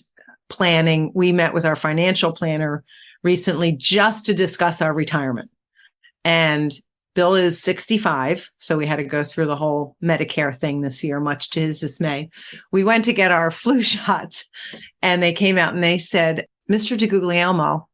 planning, we met with our financial planner recently just to discuss our retirement. And Bill is 65, so we had to go through the whole Medicare thing this year, much to his dismay. We went to get our flu shots, and they came out and they said, Mr. DiGuglielmo,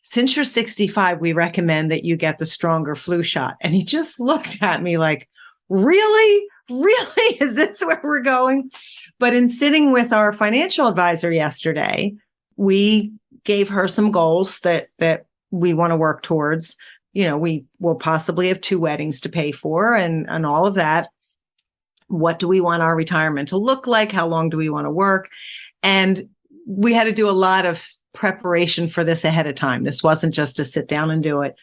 since you're 65, we recommend that you get the stronger flu shot. And he just looked at me like, really? Really? Is this where we're going? But in sitting with our financial advisor yesterday, we gave her some goals that we want to work towards. We will possibly have 2 weddings to pay for and all of that. What do we want our retirement to look like? How long do we want to work? And we had to do a lot of preparation for this ahead of time. This wasn't just to sit down and do it.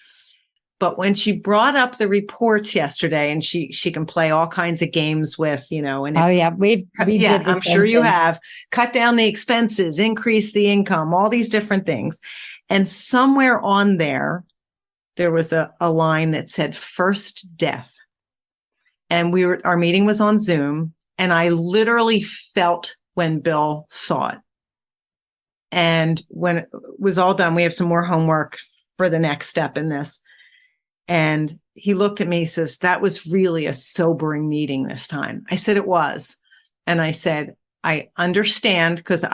But when she brought up the reports yesterday, and she can play all kinds of games with, and we did I'm sure you have, cut down the expenses, increase the income, all these different things. And somewhere on there was a line that said first death. And our meeting was on Zoom, and I literally felt when Bill saw it. And when it was all done, we have some more homework for the next step in this. And he looked at me, says, that was really a sobering meeting this time. I said, it was. And I said, I understand, because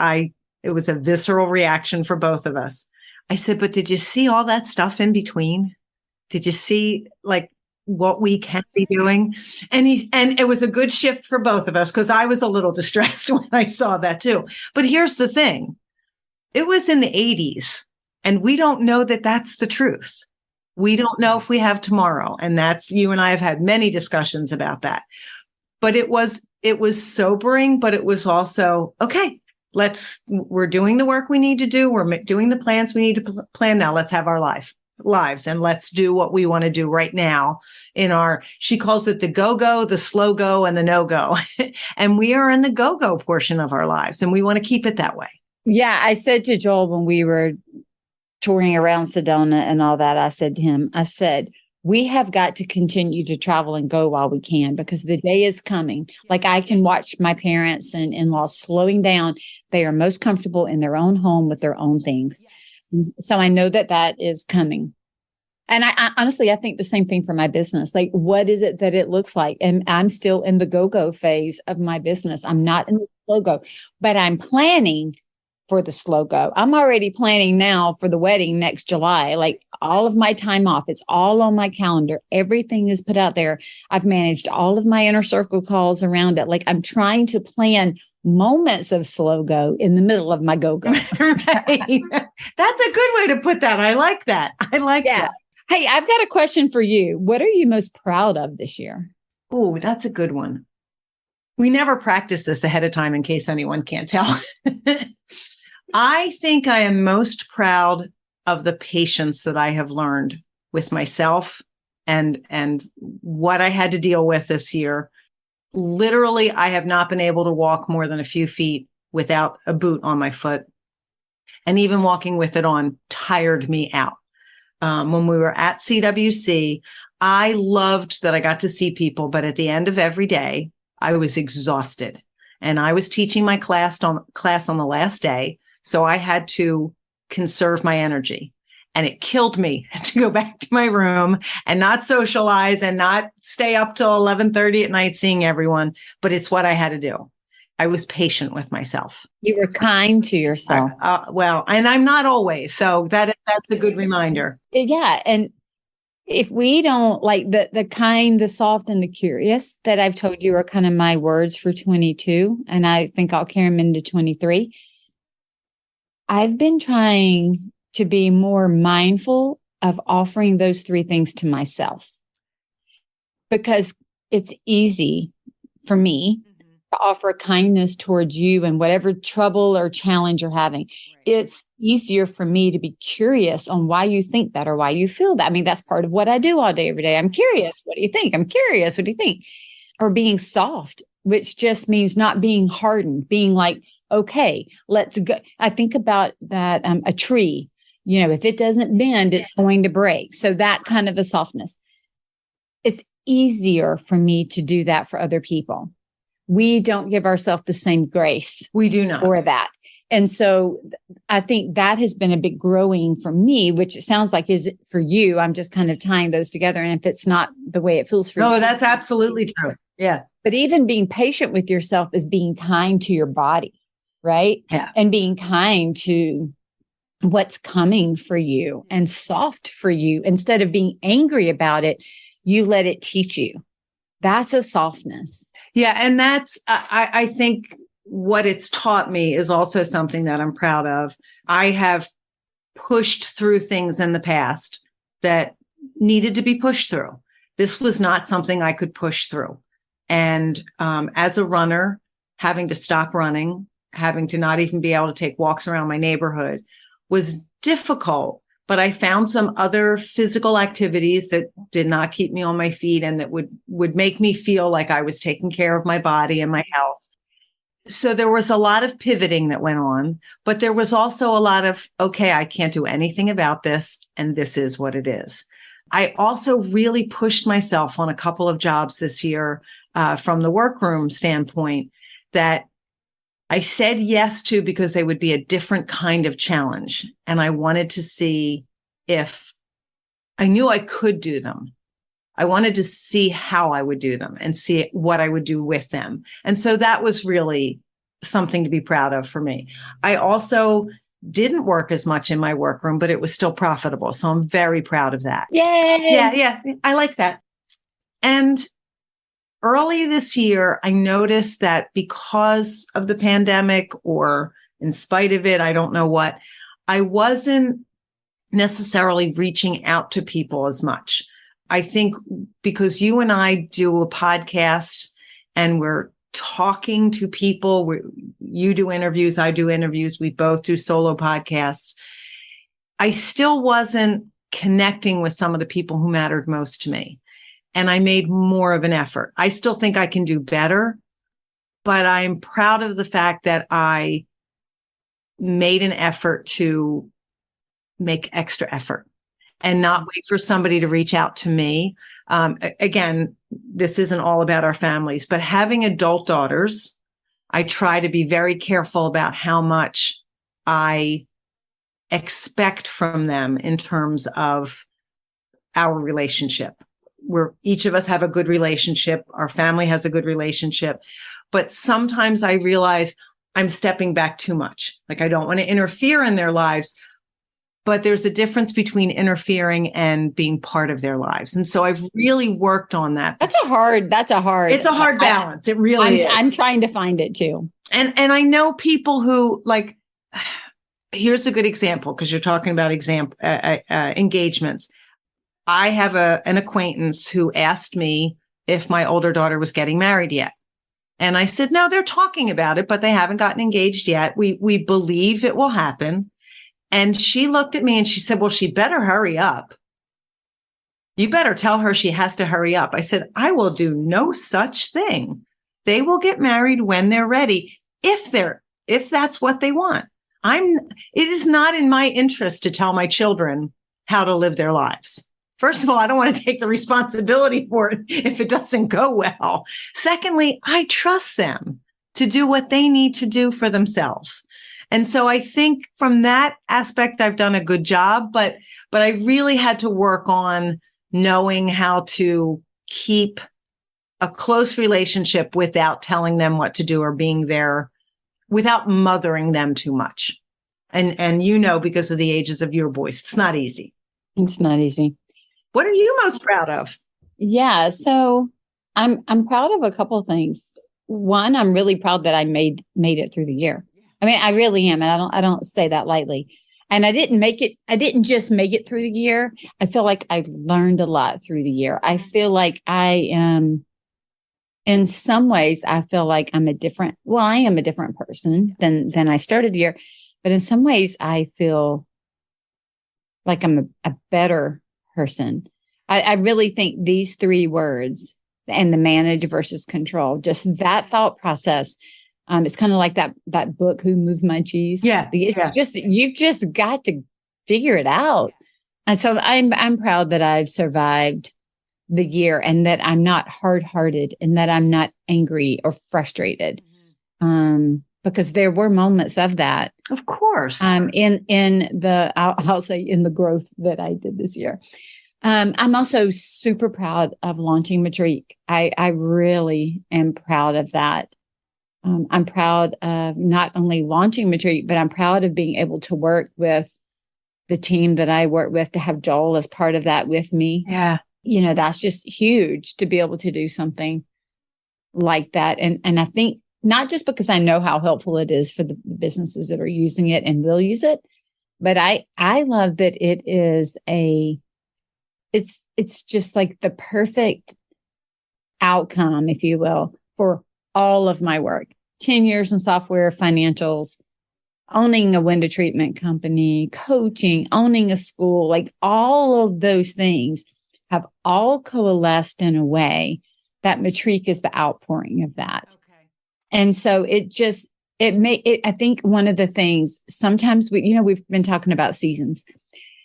it was a visceral reaction for both of us. I said, but did you see all that stuff in between? Did you see what we can be doing? And it was a good shift for both of us, because I was a little distressed when I saw that too. But here's the thing. It was in the 80s, and we don't know that that's the truth. We don't know if we have tomorrow. And you and I have had many discussions about that. But it was sobering, but it was also, okay, we're doing the work we need to do. We're doing the plans we need to plan now. Let's have our lives, and let's do what we want to do right now she calls it the go-go, the slow go, and the no-go. And we are in the go-go portion of our lives, and we want to keep it that way. Yeah. I said to Joel when we were touring around Sedona and all that, I said to him, we have got to continue to travel and go while we can, because the day is coming. Like, I can watch my parents and in-laws slowing down. They are most comfortable in their own home with their own things. So I know that is coming. And I honestly, I think the same thing for my business. Like, what is it that it looks like? And I'm still in the go-go phase of my business. I'm not in the slow go, but I'm planning for the slow go. I'm already planning now for the wedding next July. Like, all of my time off, it's all on my calendar. Everything is put out there. I've managed all of my inner circle calls around it. Like, I'm trying to plan moments of slow go in the middle of my go-go. Right. That's a good way to put that. I like that. That. Hey, I've got a question for you. What are you most proud of this year? Oh, that's a good one. We never practice this ahead of time in case anyone can't tell. I think I am most proud of the patience that I have learned with myself and what I had to deal with this year. Literally, I have not been able to walk more than a few feet without a boot on my foot. And even walking with it on tired me out. When we were at CWC, I loved that I got to see people, but at the end of every day, I was exhausted. And I was teaching my class on the last day. So I had to conserve my energy. And it killed me to go back to my room and not socialize and not stay up till 11:30 at night seeing everyone. But it's what I had to do. I was patient with myself. You were kind to yourself. And I'm not always. So that's a good reminder. Yeah. And if we don't like the kind, the soft, and the curious that I've told you are kind of my words for 22, and I think I'll carry them into 23. I've been trying to be more mindful of offering those 3 things to myself, because it's easy for me to offer kindness towards you and whatever trouble or challenge you're having. Right. It's easier for me to be curious on why you think that or why you feel that. I mean, that's part of what I do all day, every day. I'm curious. What do you think? I'm curious. What do you think? Or being soft, which just means not being hardened, being like, okay, let's go. I think about that, a tree, if it doesn't bend, it's going to break. So that kind of a softness. It's easier for me to do that for other people. We don't give ourselves the same grace. We do not. For that. And so I think that has been a big growing for me, which it sounds like is for you. I'm just kind of tying those together. And if it's not the way it feels for you. No, that's absolutely true. Yeah. But even being patient with yourself is being kind to your body, right? Yeah. And being kind to what's coming for you and soft for you. Instead of being angry about it, you let it teach you. That's a softness. Yeah. And that's, I think what it's taught me is also something that I'm proud of. I have pushed through things in the past that needed to be pushed through. This was not something I could push through. And as a runner, having to stop running, having to not even be able to take walks around my neighborhood was difficult. But I found some other physical activities that did not keep me on my feet and that would make me feel like I was taking care of my body and my health. So there was a lot of pivoting that went on, but there was also a lot of, okay, I can't do anything about this, and this is what it is. I also really pushed myself on a couple of jobs this year from the workroom standpoint that I said yes to because they would be a different kind of challenge. And I wanted to see if I knew I could do them. I wanted to see how I would do them and see what I would do with them. And so that was really something to be proud of for me. I also didn't work as much in my workroom, but it was still profitable. So I'm very proud of that. Yay! Yeah. I like that. And early this year, I noticed that because of the pandemic, or in spite of it, I don't know what, I wasn't necessarily reaching out to people as much. I think because you and I do a podcast and we're talking to people, you do interviews, I do interviews, we both do solo podcasts. I still wasn't connecting with some of the people who mattered most to me. And I made more of an effort. I still think I can do better, but I'm proud of the fact that I made an effort to make extra effort and not wait for somebody to reach out to me. Again, this isn't all about our families, but having adult daughters, I try to be very careful about how much I expect from them in terms of our relationship. Where each of us have a good relationship, our family has a good relationship, but sometimes I realize I'm stepping back too much. Like I don't want to interfere in their lives, but there's a difference between interfering and being part of their lives. And so I've really worked on that. It's a hard balance. It really is. I'm trying to find it too. And I know people who like, here's a good example, because you're talking about engagements. I have an acquaintance who asked me if my older daughter was getting married yet. And I said, no, they're talking about it, but they haven't gotten engaged yet. We believe it will happen. And she looked at me and she said, well, she better hurry up. You better tell her she has to hurry up. I said, I will do no such thing. They will get married when they're ready, if that's what they want. It is not in my interest to tell my children how to live their lives. First of all, I don't want to take the responsibility for it if it doesn't go well. Secondly, I trust them to do what they need to do for themselves. And so I think from that aspect, I've done a good job, but I really had to work on knowing how to keep a close relationship without telling them what to do or being there, without mothering them too much. And because of the ages of your boys, it's not easy. It's not easy. What are you most proud of? Yeah, so I'm proud of a couple of things. One, I'm really proud that I made it through the year. I mean, I really am, and I don't say that lightly. And I didn't just make it through the year. I feel like I learned a lot through the year. I feel like I am, in some ways, I feel like I am a different person than I started the year. But in some ways, I feel like I'm a better person. I really think these three words, and the manage versus control, just that thought process. It's kind of like that book, Who Moved My Cheese? Yeah. You've just got to figure it out. And so I'm proud that I've survived the year and that I'm not hard-hearted and that I'm not angry or frustrated. Because there were moments of that. Of course. I'll say in the growth that I did this year. I'm also super proud of launching Matrique. I really am proud of that. I'm proud of not only launching Matrique, but I'm proud of being able to work with the team that I work with, to have Joel as part of that with me. Yeah. That's just huge to be able to do something like that. And I think not just because I know how helpful it is for the businesses that are using it and will use it, but I love that it is it's just like the perfect outcome, if you will, for all of my work. 10 years in software, financials, owning a window treatment company, coaching, owning a school, like all of those things have all coalesced in a way that Matrique is the outpouring of that. Okay. And so I think one of the things, sometimes we've been talking about seasons,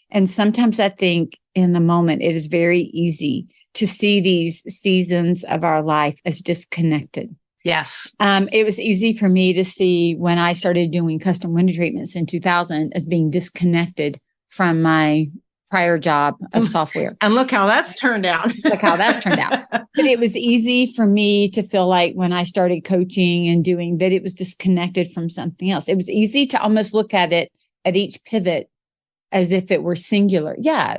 and sometimes I think in the moment, it is very easy to see these seasons of our life as disconnected. Yes. It was easy for me to see when I started doing custom window treatments in 2000 as being disconnected from my prior job of software. And look how that's turned out. Look how that's turned out. But it was easy for me to feel like when I started coaching and doing that, it was disconnected from something else. It was easy to almost look at it at each pivot as if it were singular. Yeah.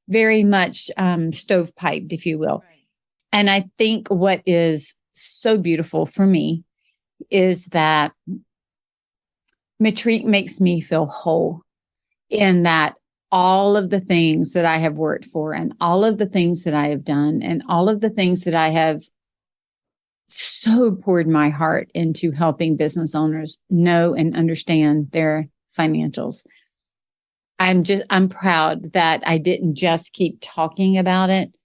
Very much stovepiped, if you will. Right. And I think what is so beautiful for me is that Matrique makes me feel whole, in that all of the things that I have worked for, and all of the things that I have done, and all of the things that I have so poured my heart into helping business owners know and understand their financials. I'm proud that I didn't just keep talking about it,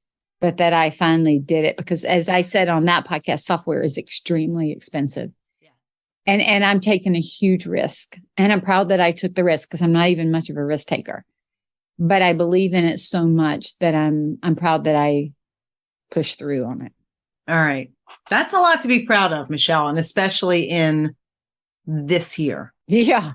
but that I finally did it, because as I said on that podcast, software is extremely expensive. Yeah. And I'm taking a huge risk, and I'm proud that I took the risk, because I'm not even much of a risk taker, but I believe in it so much that I'm proud that I pushed through on it. All right. That's a lot to be proud of, Michele, and especially in this year. Yeah.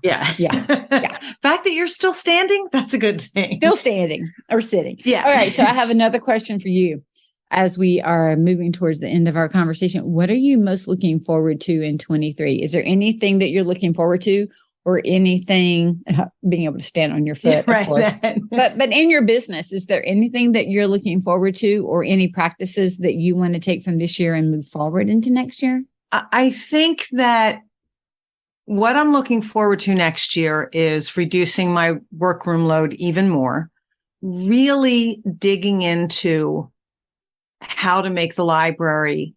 Fact that you're still standing, that's a good thing. Still standing or sitting. Yeah. All right. So I have another question for you as we are moving towards the end of our conversation. What are you most looking forward to in 23? Is there anything that you're looking forward to, or anything, being able to stand on your foot, of course, but in your business, is there anything that you're looking forward to, or any practices that you want to take from this year and move forward into next year? I think that what I'm looking forward to next year is reducing my workroom load even more, really digging into how to make the library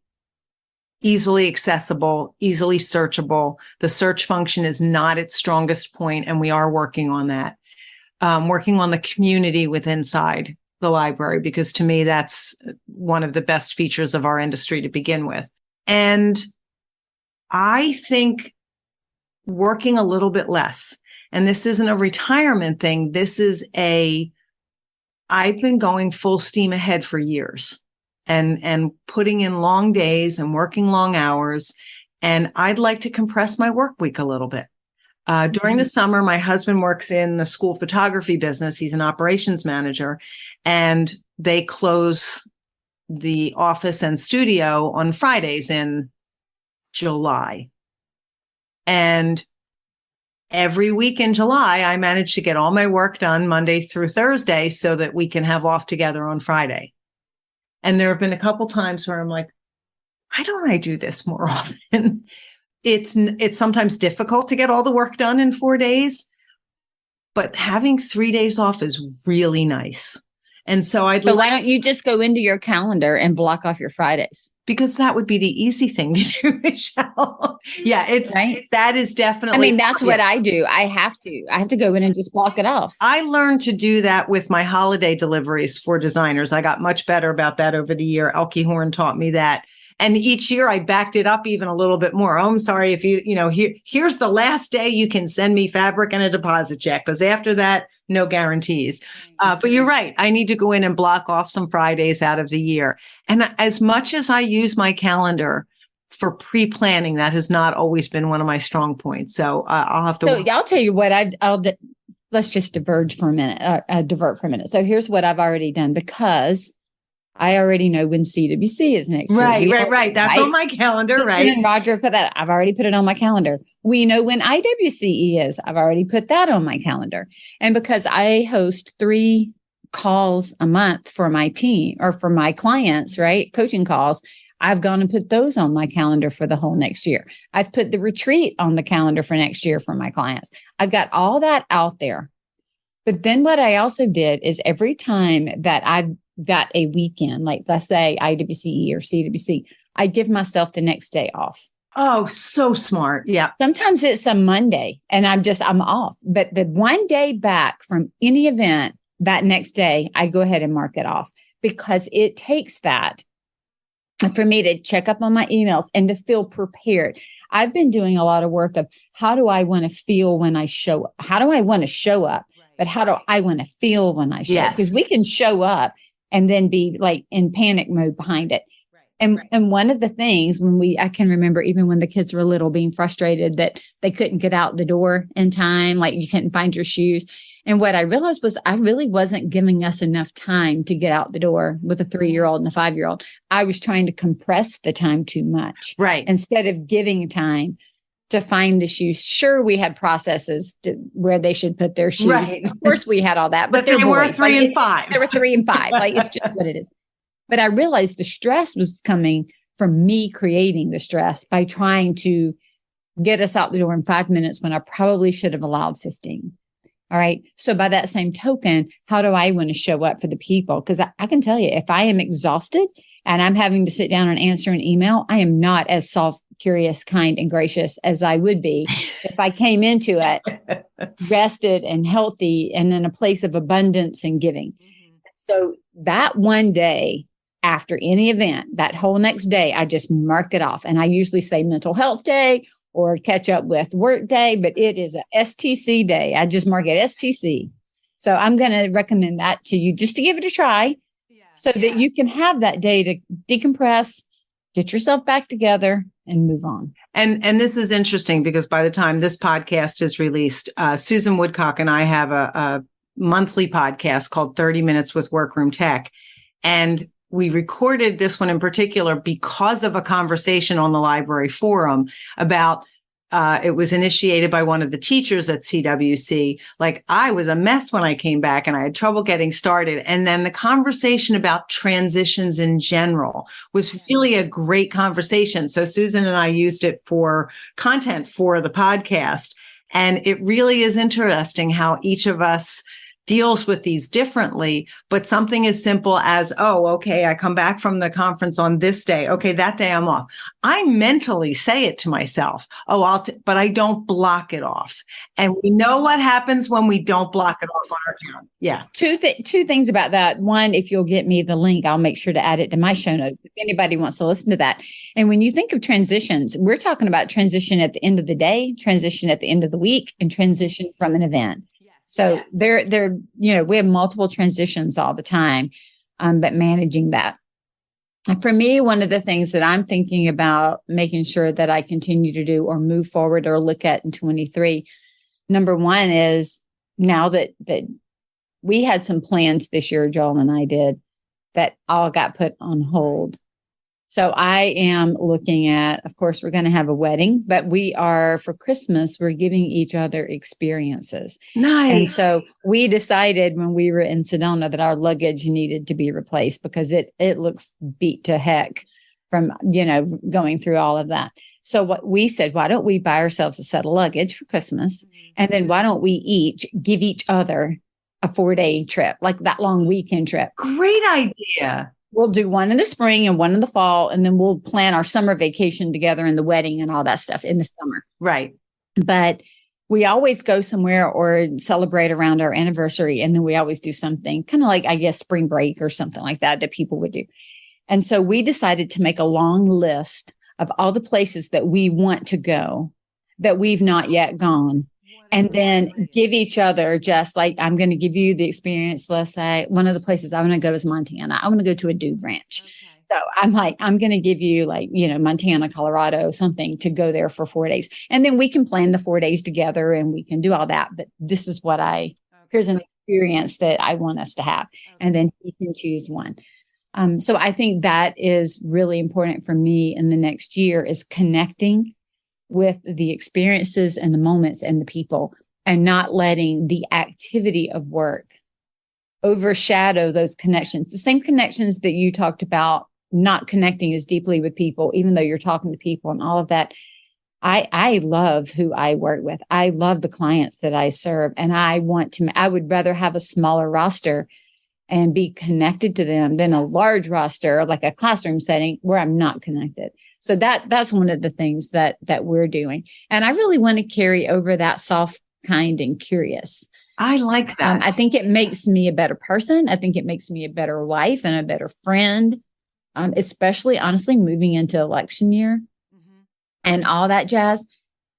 easily accessible, easily searchable. The search function is not its strongest point, and we are working on that. Working on the community inside the library, because to me, that's one of the best features of our industry to begin with. And I think working a little bit less. And this isn't a retirement thing. I've been going full steam ahead for years, and putting in long days and working long hours. And I'd like to compress my work week a little bit. During the summer, my husband works in the school photography business. He's an operations manager, and they close the office and studio on Fridays in July. And every week in July, I manage to get all my work done Monday through Thursday so that we can have off together on Friday. And there have been a couple times where I'm like, why don't I do this more often? It's sometimes difficult to get all the work done in 4 days, but having 3 days off is really nice. And so why don't you just go into your calendar and block off your Fridays? Because that would be the easy thing to do, Michele. Yeah, that is definitely. I mean, that's what I do. I have to go in and just block it off. I learned to do that with my holiday deliveries for designers. I got much better about that over the year. Elke Horn taught me that. And each year I backed it up even a little bit more. Oh, I'm sorry if here's the last day you can send me fabric and a deposit check, because after that, no guarantees. But you're right. I need to go in and block off some Fridays out of the year. And as much as I use my calendar for pre-planning, that has not always been one of my strong points. So I'll have to. So I'll tell you what let's just divert for a minute. So here's what I've already done, because I already know when CWC is next year. Right. That's on my calendar, right? And Roger put that. I've already put it on my calendar. We know when IWCE is. I've already put that on my calendar. And because I host 3 calls a month for my team or for my clients, right? Coaching calls. I've gone and put those on my calendar for the whole next year. I've put the retreat on the calendar for next year for my clients. I've got all that out there. But then what I also did is every time that I've got a weekend, like let's say IWCE or CWC, I give myself the next day off. Oh, so smart. Yeah. Sometimes it's a Monday and I'm off. But the one day back from any event, that next day, I go ahead and mark it off because it takes that for me to check up on my emails and to feel prepared. I've been doing a lot of work of how do I want to feel when I show up? How do I want to show up? But how do I want to feel when I show up? Because we can show up and then be like in panic mode behind it. And one of the things I can remember even when the kids were little being frustrated that they couldn't get out the door in time, like you couldn't find your shoes. And what I realized was I really wasn't giving us enough time to get out the door with a 3-year-old and a 5-year-old. I was trying to compress the time too much. Right. Instead of giving time to find the shoes. Sure, we had processes where they should put their shoes. Right. Of course, we had all that. But they were 3 and 5. They were 3 and 5. Like it's just what it is. But I realized the stress was coming from me creating the stress by trying to get us out the door in 5 minutes when I probably should have allowed 15. All right. So by that same token, how do I want to show up for the people? Because I can tell you, if I am exhausted and I'm having to sit down and answer an email, I am not as soft, curious, kind, and gracious as I would be if I came into it rested and healthy and in a place of abundance and giving. So that one day after any event, that whole next day, I just mark it off. And I usually say mental health day or catch up with work day, but it is a STC day. I just mark it STC. So I'm going to recommend that to you just to give it a try so that you can have that day to decompress, get yourself back together and move on. And this is interesting because by the time this podcast is released, Susan Woodcock and I have a monthly podcast called 30 Minutes with Workroom Tech. And we recorded this one in particular because of a conversation on the library forum about it was initiated by one of the teachers at CWC. Like I was a mess when I came back and I had trouble getting started. And then the conversation about transitions in general was really a great conversation. So Susan and I used it for content for the podcast. And it really is interesting how each of us deals with these differently, but something as simple as, oh, okay, I come back from the conference on this day. Okay, that day I'm off. I mentally say it to myself. Oh, but I don't block it off. And we know what happens when we don't block it off on our calendar. Yeah. Two things about that. One, if you'll get me the link, I'll make sure to add it to my show notes if anybody wants to listen to that. And when you think of transitions, we're talking about transition at the end of the day, transition at the end of the week, and transition from an event. So they're, we have multiple transitions all the time, but managing that. And for me, one of the things that I'm thinking about making sure that I continue to do or move forward or look at in 23, number one is now that we had some plans this year, Joel and I did, that all got put on hold. So I am looking at, of course, we're going to have a wedding, but for Christmas, we're giving each other experiences. Nice. And so we decided when we were in Sedona that our luggage needed to be replaced because it looks beat to heck from, going through all of that. So what we said, why don't we buy ourselves a set of luggage for Christmas? And then why don't we each give each other a 4-day trip, like that long weekend trip? Great idea. We'll do one in the spring and one in the fall, and then we'll plan our summer vacation together and the wedding and all that stuff in the summer. Right. But we always go somewhere or celebrate around our anniversary. And then we always do something kind of like, I guess, spring break or something like that people would do. And so we decided to make a long list of all the places that we want to go that we've not yet gone. And then give each other just like, I'm going to give you the experience. Let's say one of the places I want to go is Montana. I want to go to a dude ranch. Okay. So I'm going to give you Montana, Colorado, something to go there for 4 days. And then we can plan the 4 days together and we can do all that. But this is here's an experience that I want us to have. Okay. And then he can choose one. So I think that is really important for me in the next year, is connecting with the experiences and the moments and the people, and not letting the activity of work overshadow those connections. The same connections that you talked about, not connecting as deeply with people, even though you're talking to people and all of that. I love who I work with. I love the clients that I serve. And I would rather have a smaller roster and be connected to them than a large roster, like a classroom setting where I'm not connected. So that's one of the things that we're doing. And I really want to carry over that soft, kind, and curious. I like that. I think it makes me a better person. I think it makes me a better wife and a better friend, especially, honestly, moving into election year and all that jazz.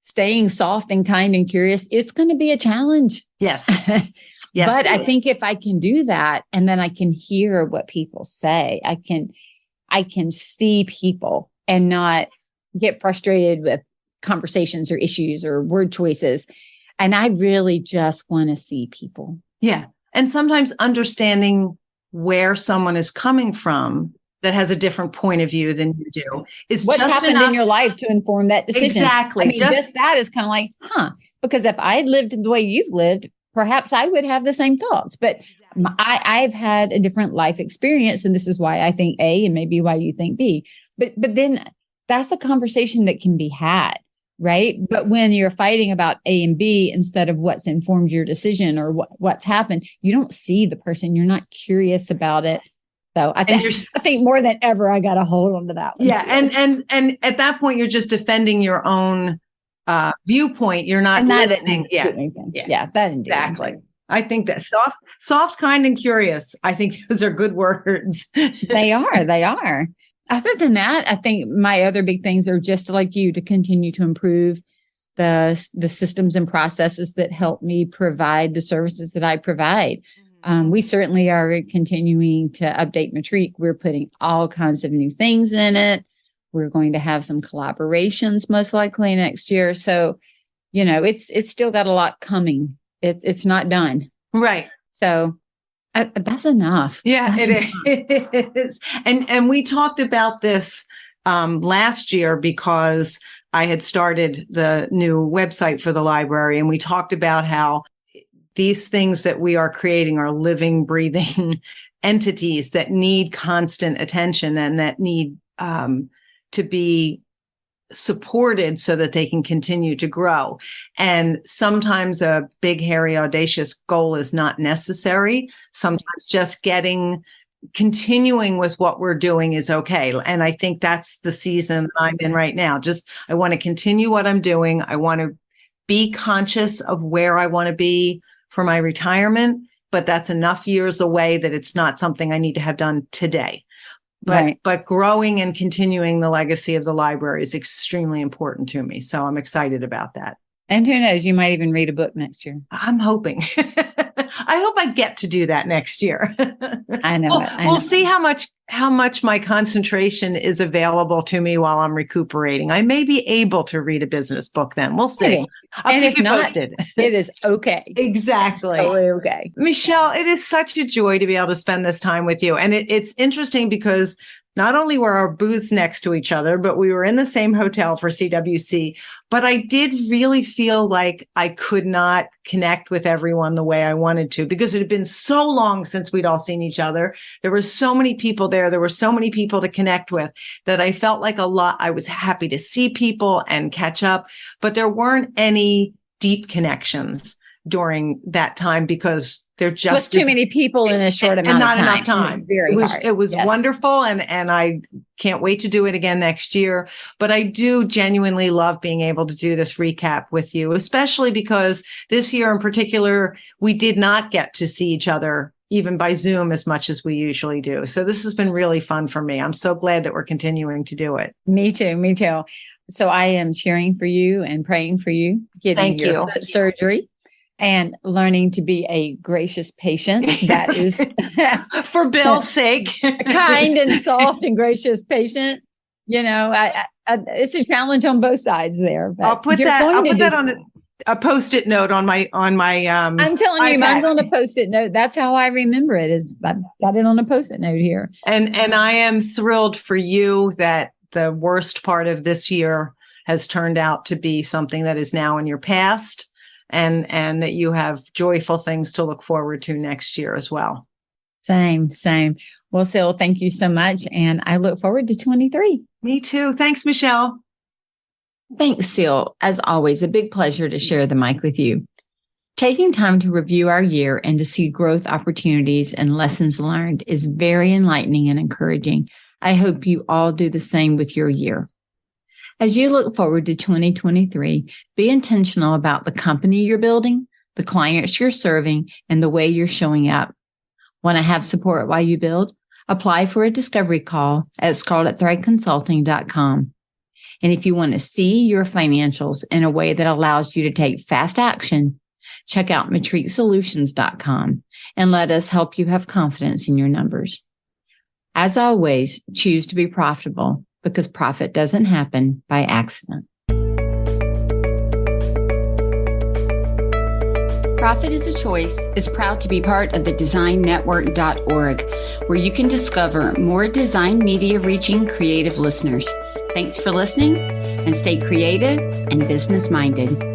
Staying soft and kind and curious, it's going to be a challenge. Yes. Yes, but I think if I can do that, and then I can hear what people say, I can see people and not get frustrated with conversations or issues or word choices. And I really just want to see people. Yeah. And sometimes understanding where someone is coming from that has a different point of view than you do is what's just happened enough in your life to inform that decision. Exactly. I mean, just that is kind of like, because if I had lived the way you've lived, perhaps I would have the same thoughts. But I've had a different life experience, and this is why I think A, and maybe why you think B. But then that's a conversation that can be had, right? But when you're fighting about A and B instead of what's informed your decision or what's happened, you don't see the person. You're not curious about it. So I think more than ever, I got to hold on to that one. Yeah, and at that point, you're just defending your own viewpoint. You're not listening. Yeah, that indeed. Exactly. I think that soft, kind, and curious. I think those are good words. They are. Other than that, I think my other big things are just like you, to continue to improve the systems and processes that help me provide the services that I provide. We certainly are continuing to update Matrique. We're putting all kinds of new things in it. We're going to have some collaborations most likely next year. So, it's still got a lot coming. It's not done. Right. So that's enough. Yeah, it is. And we talked about this last year because I had started the new website for the library, and we talked about how these things that we are creating are living, breathing entities that need constant attention and that need to be supported so that they can continue to grow. And sometimes a big, hairy, audacious goal is not necessary. Sometimes just continuing with what we're doing is okay. And I think that's the season I'm in right now. I want to continue what I'm doing. I want to be conscious of where I want to be for my retirement, but that's enough years away that it's not something I need to have done today. But growing and continuing the legacy of the library is extremely important to me. So I'm excited about that. And who knows, you might even read a book next year. I'm hoping. I hope I get to do that next year. I know. We'll see how much my concentration is available to me while I'm recuperating. I may be able to read a business book then. We'll see. Maybe. I'll keep you posted. It is okay. Exactly. It's totally okay. Michele, it is such a joy to be able to spend this time with you. And it's interesting because not only were our booths next to each other, but we were in the same hotel for CWC. But I did really feel like I could not connect with everyone the way I wanted to because it had been so long since we'd all seen each other. There were so many people there. There were so many people to connect with that I felt like I was happy to see people and catch up, but there weren't any deep connections during that time because there just too many people in a short amount of time. And not enough time. It was wonderful. And I can't wait to do it again next year. But I do genuinely love being able to do this recap with you, especially because this year in particular, we did not get to see each other even by Zoom as much as we usually do. So this has been really fun for me. I'm so glad that we're continuing to do it. Me too. So I am cheering for you and praying for you, getting your foot surgery. And learning to be a gracious patient. That is for Bill's sake, kind and soft and gracious patient. It's a challenge on both sides there. But I'll put that on a Post-it note on my I'm telling you, iPad. mine's on a Post-it note. That's how I remember it. Is I've got it on a Post-it note here. And I am thrilled for you that the worst part of this year has turned out to be something that is now in your past, and that you have joyful things to look forward to next year as well. Same. Well, Ceil, thank you so much. And I look forward to 23. Me too. Thanks, Michele. Thanks, Ceil. As always, a big pleasure to share the mic with you. Taking time to review our year and to see growth opportunities and lessons learned is very enlightening and encouraging. I hope you all do the same with your year. As you look forward to 2023, be intentional about the company you're building, the clients you're serving, and the way you're showing up. Want to have support while you build? Apply for a discovery call at scarlettthreadconsulting.com. And if you want to see your financials in a way that allows you to take fast action, check out matriquesolutions.com and let us help you have confidence in your numbers. As always, choose to be profitable, because profit doesn't happen by accident. Profit is a Choice is proud to be part of the designnetwork.org, where you can discover more design media reaching creative listeners. Thanks for listening, and stay creative and business minded.